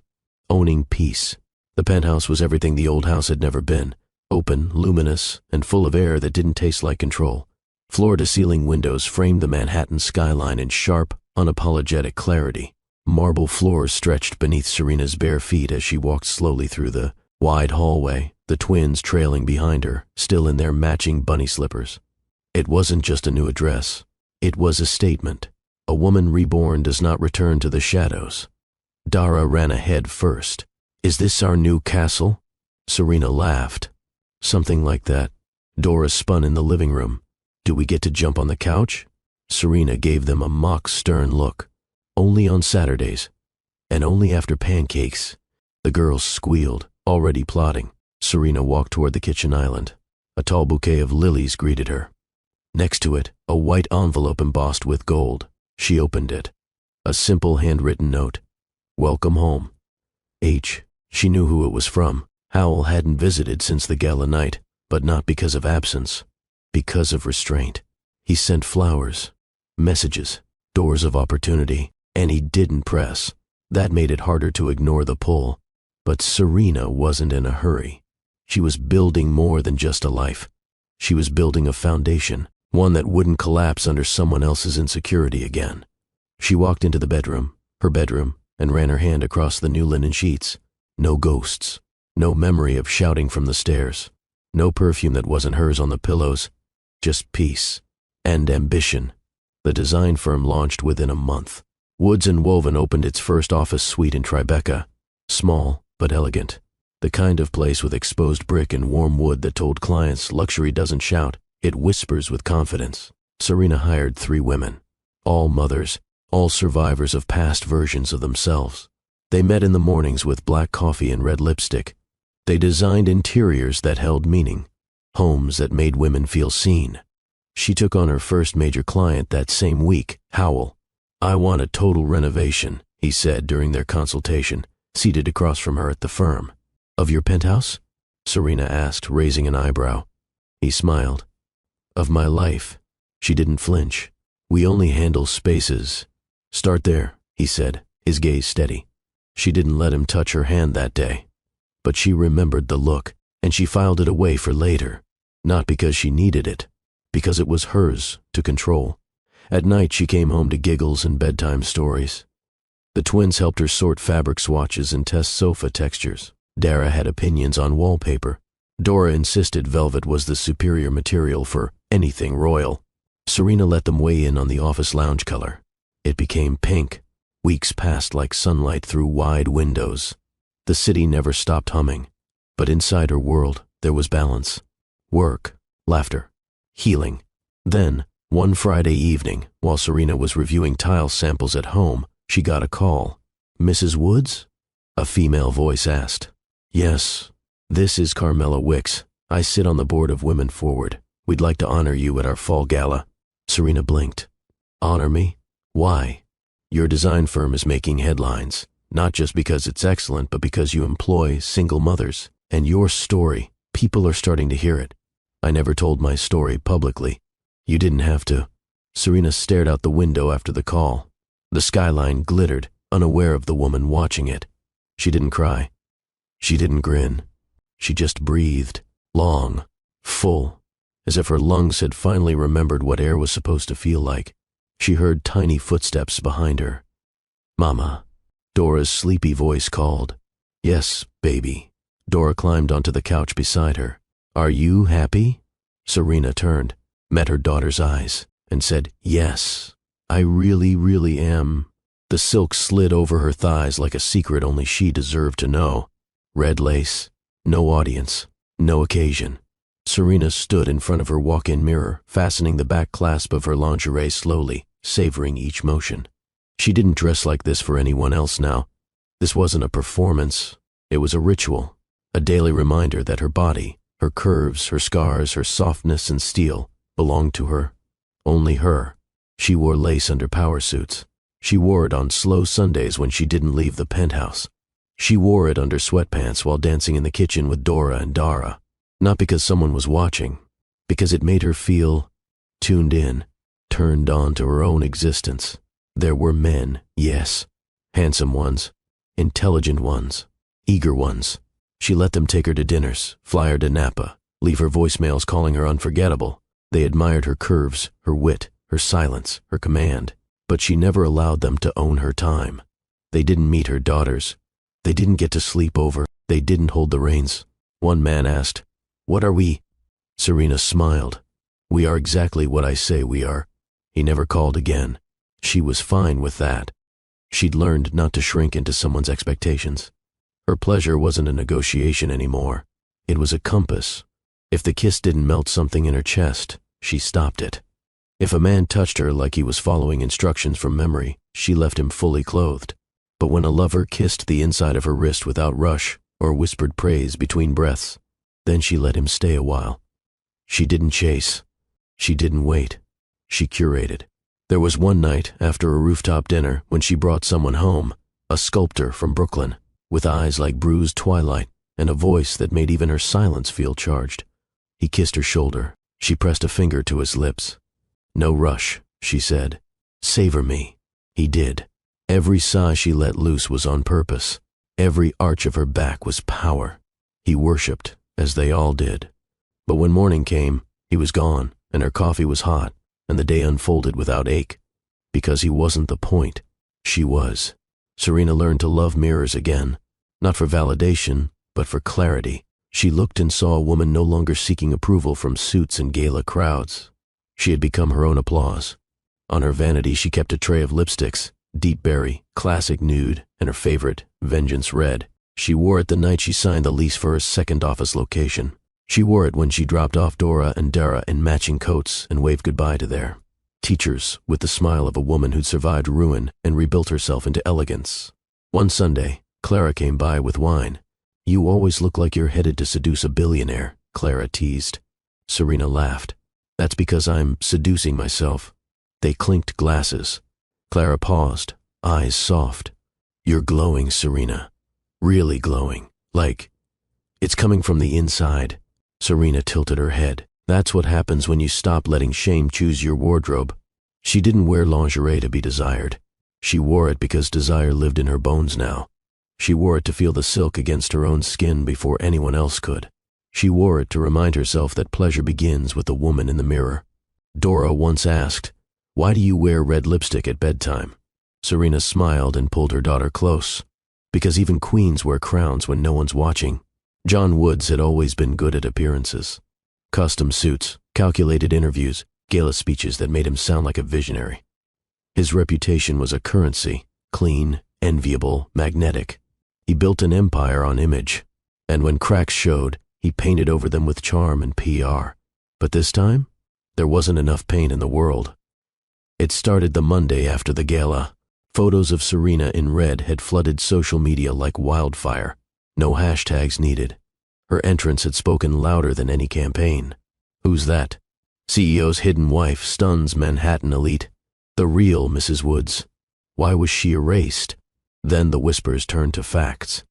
owning peace. The penthouse was everything the old house had never been, open, luminous, and full of air that didn't taste like control. Floor-to-ceiling windows framed the Manhattan skyline in sharp, unapologetic clarity. Marble floors stretched beneath Serena's bare feet as she walked slowly through the wide hallway, the twins trailing behind her, still in their matching bunny slippers. It wasn't just a new address. It was a statement. A woman reborn does not return to the shadows. Dara ran ahead first. "Is this our new castle?" Serena laughed. "Something like that." Dora spun in the living room. "Do we get to jump on the couch?" Serena gave them a mock stern look. "Only on Saturdays. And only after pancakes." The girls squealed, already plotting. Serena walked toward the kitchen island. A tall bouquet of lilies greeted her. Next to it, a white envelope embossed with gold. She opened it. A simple handwritten note. "Welcome home. H." She knew who it was from. Howell hadn't visited since the gala night, but not because of absence, because of restraint. He sent flowers, messages, doors of opportunity, and he didn't press. That made it harder to ignore the pull. But Serena wasn't in a hurry. She was building more than just a life. She was building a foundation, one that wouldn't collapse under someone else's insecurity again. She walked into the bedroom, her bedroom, and ran her hand across the new linen sheets. No ghosts, no memory of shouting from the stairs, no perfume that wasn't hers on the pillows, just peace and ambition. The design firm launched within a month. Woods and Woven opened its first office suite in Tribeca, small but elegant, the kind of place with exposed brick and warm wood that told clients luxury doesn't shout, it whispers with confidence. Serena hired 3 women, all mothers, all survivors of past versions of themselves. They met in the mornings with black coffee and red lipstick. They designed interiors that held meaning, homes that made women feel seen. She took on her first major client that same week, Howell. "I want a total renovation," he said during their consultation, seated across from her at the firm. "Of your penthouse?" Serena asked, raising an eyebrow. He smiled. "Of my life." She didn't flinch. "We only handle spaces." "Start there," he said, his gaze steady. She didn't let him touch her hand that day. But she remembered the look, and she filed it away for later. Not because she needed it, because it was hers to control. At night she came home to giggles and bedtime stories. The twins helped her sort fabric swatches and test sofa textures. Dara had opinions on wallpaper. Dora insisted velvet was the superior material for anything royal. Serena let them weigh in on the office lounge color. It became pink. Weeks passed like sunlight through wide windows. The city never stopped humming, but inside her world there was balance. Work, laughter, healing. Then, one Friday evening, while Serena was reviewing tile samples at home, she got a call. "Mrs. Woods?" A female voice asked. "Yes, this is Carmela Wicks. I sit on the board of Women Forward. We'd like to honor you at our fall gala." Serena blinked. "Honor me? Why?" "Your design firm is making headlines. Not just because it's excellent, but because you employ single mothers. And your story, people are starting to hear it. I never told my story publicly. You didn't have to. Serena stared out the window after the call. The skyline glittered, unaware of the woman watching it. She didn't cry. She didn't grin. She just breathed, long, full, as if her lungs had finally remembered what air was supposed to feel like. She heard tiny footsteps behind her. "Mama," Dora's sleepy voice called. "Yes, baby." Dora climbed onto the couch beside her. "Are you happy?" Serena turned, met her daughter's eyes, and said, "Yes, I really, really am." The silk slid over her thighs like a secret only she deserved to know. Red lace, no audience, no occasion. Serena stood in front of her walk-in mirror, fastening the back clasp of her lingerie slowly, savoring each motion. She didn't dress like this for anyone else now. This wasn't a performance. It was a ritual, a daily reminder that her body, her curves, her scars, her softness and steel belonged to her. Only her. She wore lace under power suits. She wore it on slow Sundays when she didn't leave the penthouse. She wore it under sweatpants while dancing in the kitchen with Dora and Dara. Not because someone was watching, because it made her feel tuned in, turned on to her own existence. There were men, yes, handsome ones, intelligent ones, eager ones. She let them take her to dinners, fly her to Napa, leave her voicemails calling her unforgettable. They admired her curves, her wit, her silence, her command, but she never allowed them to own her time. They didn't meet her daughters. They didn't get to sleep over. They didn't hold the reins. One man asked, "What are we?" Serena smiled. "We are exactly what I say we are." He never called again. She was fine with that. She'd learned not to shrink into someone's expectations. Her pleasure wasn't a negotiation anymore. It was a compass. If the kiss didn't melt something in her chest, she stopped it. If a man touched her like he was following instructions from memory, she left him fully clothed. But when a lover kissed the inside of her wrist without rush or whispered praise between breaths, then she let him stay a while. She didn't chase. She didn't wait. She curated. There was one night after a rooftop dinner when she brought someone home, a sculptor from Brooklyn, with eyes like bruised twilight and a voice that made even her silence feel charged. He kissed her shoulder. She pressed a finger to his lips. "No rush," she said. "Savor me." He did. Every sigh she let loose was on purpose. Every arch of her back was power. He worshipped, as they all did. But when morning came, he was gone, and her coffee was hot, and the day unfolded without ache. Because he wasn't the point. She was. Serena learned to love mirrors again, not for validation, but for clarity. She looked and saw a woman no longer seeking approval from suits and gala crowds. She had become her own applause. On her vanity she kept a tray of lipsticks, Deep Berry, Classic Nude, and her favorite, Vengeance Red. She wore it the night she signed the lease for her second office location. She wore it when she dropped off Dora and Dara in matching coats and waved goodbye to their teachers with the smile of a woman who'd survived ruin and rebuilt herself into elegance. One Sunday, Clara came by with wine. "You always look like you're headed to seduce a billionaire," Clara teased. Serena laughed. "That's because I'm seducing myself." They clinked glasses. Clara paused, eyes soft. "You're glowing, Serena. Really glowing. Like, it's coming from the inside." Serena tilted her head. "That's what happens when you stop letting shame choose your wardrobe." She didn't wear lingerie to be desired. She wore it because desire lived in her bones now. She wore it to feel the silk against her own skin before anyone else could. She wore it to remind herself that pleasure begins with the woman in the mirror. Dora once asked, "Why do you wear red lipstick at bedtime?" Serena smiled and pulled her daughter close. "Because even queens wear crowns when no one's watching." John Woods had always been good at appearances. Custom suits, calculated interviews, gala speeches that made him sound like a visionary. His reputation was a currency, clean, enviable, magnetic. He built an empire on image, and when cracks showed, he painted over them with charm and PR. But this time, there wasn't enough paint in the world. It started the Monday after the gala. Photos of Serena in red had flooded social media like wildfire. No hashtags needed. Her entrance had spoken louder than any campaign. Who's that? CEO's hidden wife stuns Manhattan elite. The real Mrs. Woods. Why was she erased? Then the whispers turned to facts.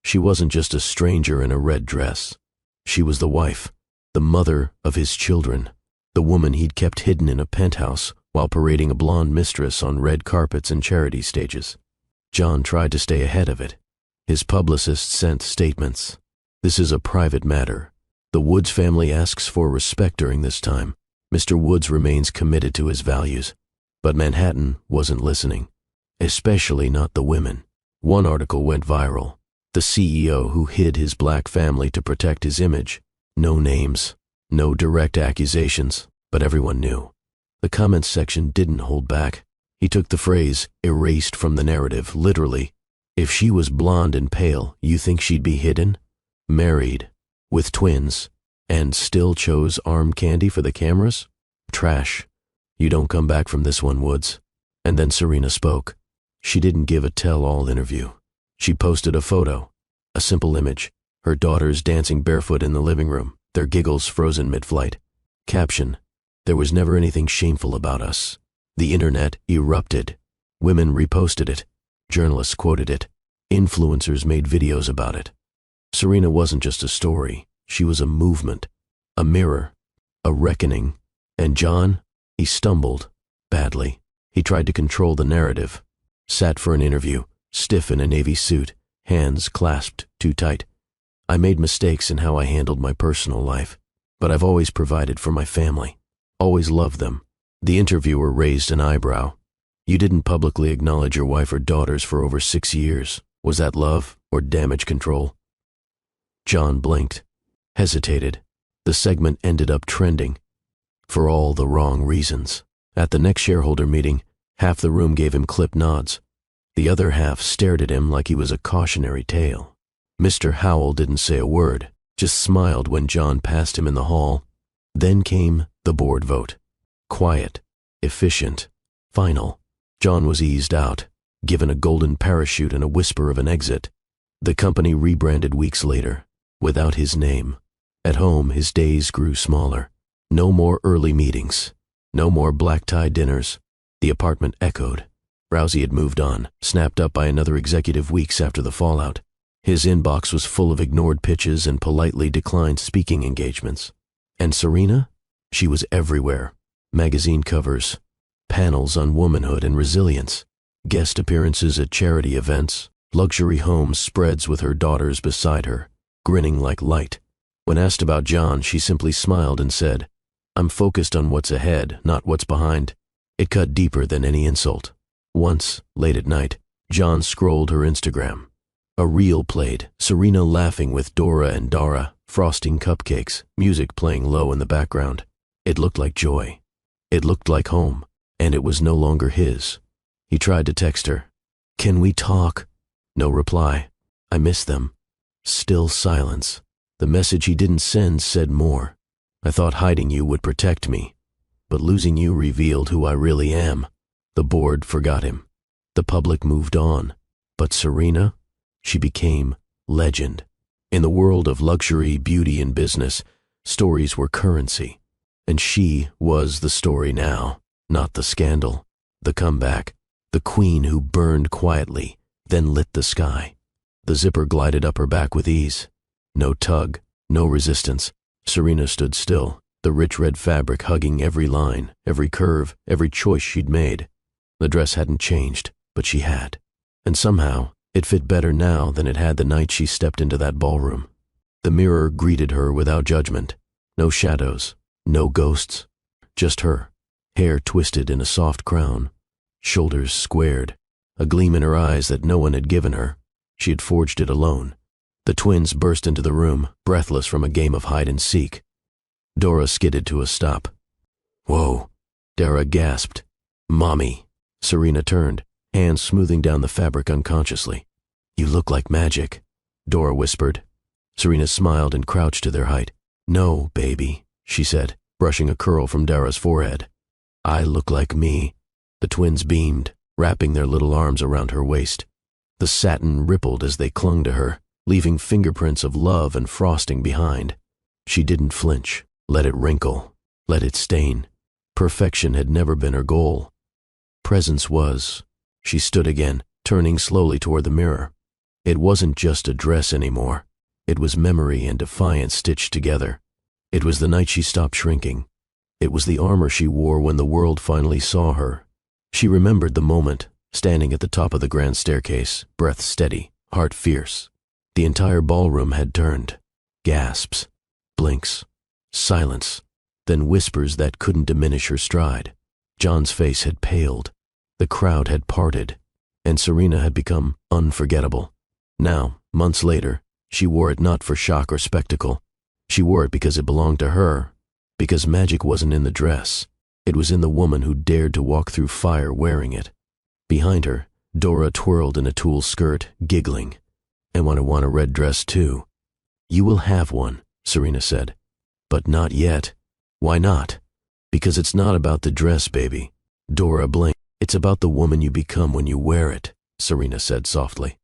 She wasn't just a stranger in a red dress. She was the wife, the mother of his children, the woman he'd kept hidden in a penthouse while parading a blonde mistress on red carpets and charity stages. John tried to stay ahead of it. His publicist sent statements. "This is a private matter. The Woods family asks for respect during this time. Mr. Woods remains committed to his values." But Manhattan wasn't listening, especially not the women. One article went viral. The CEO who hid his black family to protect his image. No names, no direct accusations, but everyone knew. The comments section didn't hold back. He took the phrase, erased from the narrative, literally. If she was blonde and pale, you think she'd be hidden? Married, with twins, and still chose arm candy for the cameras? Trash. You don't come back from this one, Woods. And then Serena spoke. She didn't give a tell-all interview. She posted a photo, a simple image, her daughters dancing barefoot in the living room, their giggles frozen mid-flight. Caption, "There was never anything shameful about us." The internet erupted. Women reposted it. Journalists quoted it. Influencers made videos about it. Serena wasn't just a story. She was a movement, a mirror, a reckoning. And John, he stumbled, badly. He tried to control the narrative. Sat for an interview, stiff in a navy suit, hands clasped too tight. "I made mistakes in how I handled my personal life, but I've always provided for my family, always loved them." The interviewer raised an eyebrow. "You didn't publicly acknowledge your wife or daughters for over 6 years. Was that love or damage control?" John blinked, hesitated. The segment ended up trending. For all the wrong reasons. At the next shareholder meeting, half the room gave him clipped nods. The other half stared at him like he was a cautionary tale. Mr. Howell didn't say a word, just smiled when John passed him in the hall. Then came the board vote. Quiet, efficient, final. John was eased out, given a golden parachute and a whisper of an exit. The company rebranded weeks later, without his name. At home, his days grew smaller. No more early meetings. No more black-tie dinners. The apartment echoed. Rousey had moved on, snapped up by another executive weeks after the fallout. His inbox was full of ignored pitches and politely declined speaking engagements. And Serena? She was everywhere. Magazine covers, panels on womanhood and resilience, guest appearances at charity events, luxury home spreads with her daughters beside her, grinning like light. When asked about John, she simply smiled and said, "I'm focused on what's ahead, not what's behind." It cut deeper than any insult. Once, late at night, John scrolled her Instagram. A reel played, Serena laughing with Dora and Dara, frosting cupcakes, music playing low in the background. It looked like joy. It looked like home, and it was no longer his. He tried to text her. "Can we talk?" No reply. "I miss them." Still silence. The message he didn't send said more. "I thought hiding you would protect me, but losing you revealed who I really am." The board forgot him. The public moved on. But Serena? She became legend. In the world of luxury, beauty, and business, stories were currency. And she was the story now, not the scandal, the comeback, the queen who burned quietly, then lit the sky. The zipper glided up her back with ease. No tug, no resistance. Serena stood still, the rich red fabric hugging every line, every curve, every choice she'd made. The dress hadn't changed, but she had. And somehow, it fit better now than it had the night she stepped into that ballroom. The mirror greeted her without judgment. No shadows, no ghosts, just her. Hair twisted in a soft crown, shoulders squared, a gleam in her eyes that no one had given her. She had forged it alone. The twins burst into the room, breathless from a game of hide-and-seek. Dora skidded to a stop. "Whoa," Dara gasped. "Mommy." Serena turned, hands smoothing down the fabric unconsciously. "You look like magic," Dora whispered. Serena smiled and crouched to their height. "No, baby," she said, brushing a curl from Dara's forehead. "I look like me." The twins beamed, wrapping their little arms around her waist. The satin rippled as they clung to her, leaving fingerprints of love and frosting behind. She didn't flinch, let it wrinkle, let it stain. Perfection had never been her goal. Presence was. She stood again, turning slowly toward the mirror. It wasn't just a dress anymore. It was memory and defiance stitched together. It was the night she stopped shrinking. It was the armor she wore when the world finally saw her. She remembered the moment, standing at the top of the grand staircase, breath steady, heart fierce. The entire ballroom had turned. Gasps, blinks, silence, then whispers that couldn't diminish her stride. John's face had paled. The crowd had parted, and Serena had become unforgettable. Now, months later, she wore it not for shock or spectacle. She wore it because it belonged to her, because magic wasn't in the dress. It was in the woman who dared to walk through fire wearing it. Behind her, Dora twirled in a tulle skirt, giggling. "I want a red dress too." "You will have one," Serena said. "But not yet." "Why not?" "Because it's not about the dress, baby." Dora blinked. "It's about the woman you become when you wear it," Serena said softly.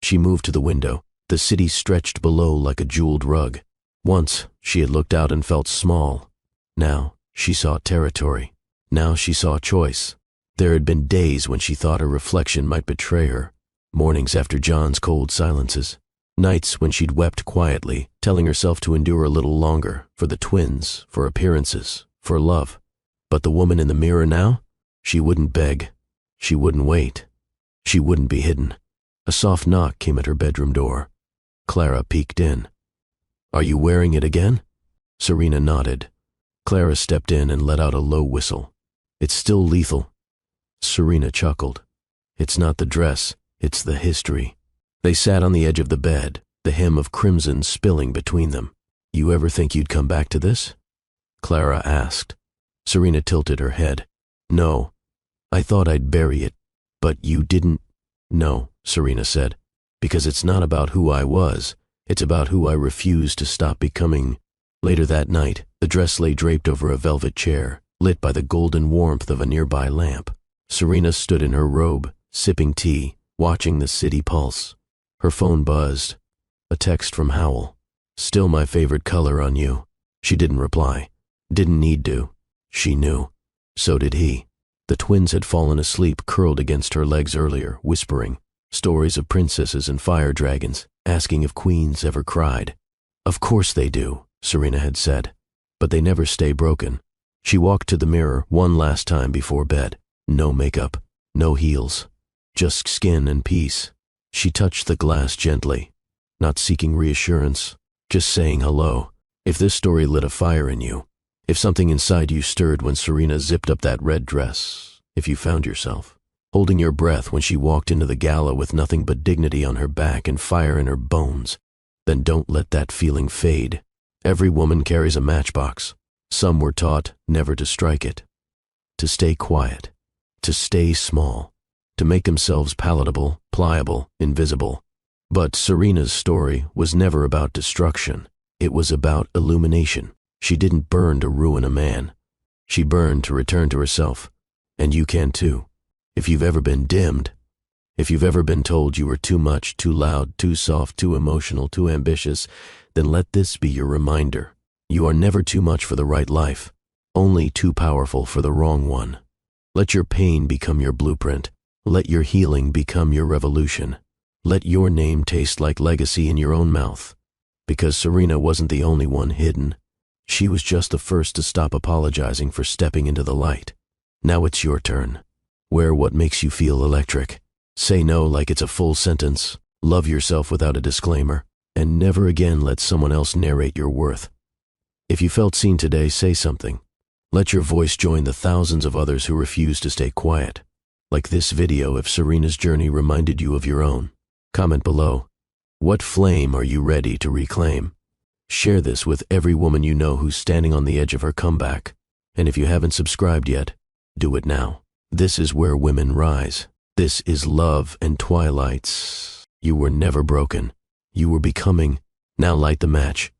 She moved to the window. The city stretched below like a jeweled rug. Once, she had looked out and felt small. Now, she saw territory. Now she saw choice. There had been days when she thought her reflection might betray her. Mornings after John's cold silences. Nights when she'd wept quietly, telling herself to endure a little longer, for the twins, for appearances, for love. But the woman in the mirror now? She wouldn't beg. She wouldn't wait. She wouldn't be hidden. A soft knock came at her bedroom door. Clara peeked in. "Are you wearing it again?" Serena nodded. Clara stepped in and let out a low whistle. "It's still lethal." Serena chuckled. "It's not the dress, it's the history." They sat on the edge of the bed, the hem of crimson spilling between them. "You ever think you'd come back to this?" Clara asked. Serena tilted her head. "No. I thought I'd bury it. But you didn't." "No," Serena said, "because it's not about who I was. It's about who I refuse to stop becoming." Later that night, the dress lay draped over a velvet chair, lit by the golden warmth of a nearby lamp. Serena stood in her robe, sipping tea, watching the city pulse. Her phone buzzed. A text from Howell. "Still my favorite color on you." She didn't reply. Didn't need to. She knew. So did he. The twins had fallen asleep curled against her legs earlier, whispering. Stories of princesses and fire dragons, asking if queens ever cried. "Of course they do," Serena had said. "But they never stay broken." She walked to the mirror one last time before bed. No makeup, no heels, just skin and peace. She touched the glass gently, not seeking reassurance, just saying hello. If this story lit a fire in you, if something inside you stirred when Serena zipped up that red dress, if you found yourself holding your breath when she walked into the gala with nothing but dignity on her back and fire in her bones, then don't let that feeling fade. Every woman carries a matchbox. Some were taught never to strike it, to stay quiet, to stay small, to make themselves palatable, pliable, invisible. But Serena's story was never about destruction. It was about illumination. She didn't burn to ruin a man. She burned to return to herself. And you can too. If you've ever been dimmed, if you've ever been told you were too much, too loud, too soft, too emotional, too ambitious, then let this be your reminder. You are never too much for the right life, only too powerful for the wrong one. Let your pain become your blueprint. Let your healing become your revolution. Let your name taste like legacy in your own mouth. Because Serena wasn't the only one hidden. She was just the first to stop apologizing for stepping into the light. Now it's your turn. Wear what makes you feel electric. Say no like it's a full sentence. Love yourself without a disclaimer. And never again let someone else narrate your worth. If you felt seen today, say something. Let your voice join the thousands of others who refuse to stay quiet. Like this video if Serena's journey reminded you of your own. Comment below. What flame are you ready to reclaim? Share this with every woman you know who's standing on the edge of her comeback. And if you haven't subscribed yet, do it now. This is where women rise. This is Love and Twilights. You were never broken. You were becoming. Now light the match.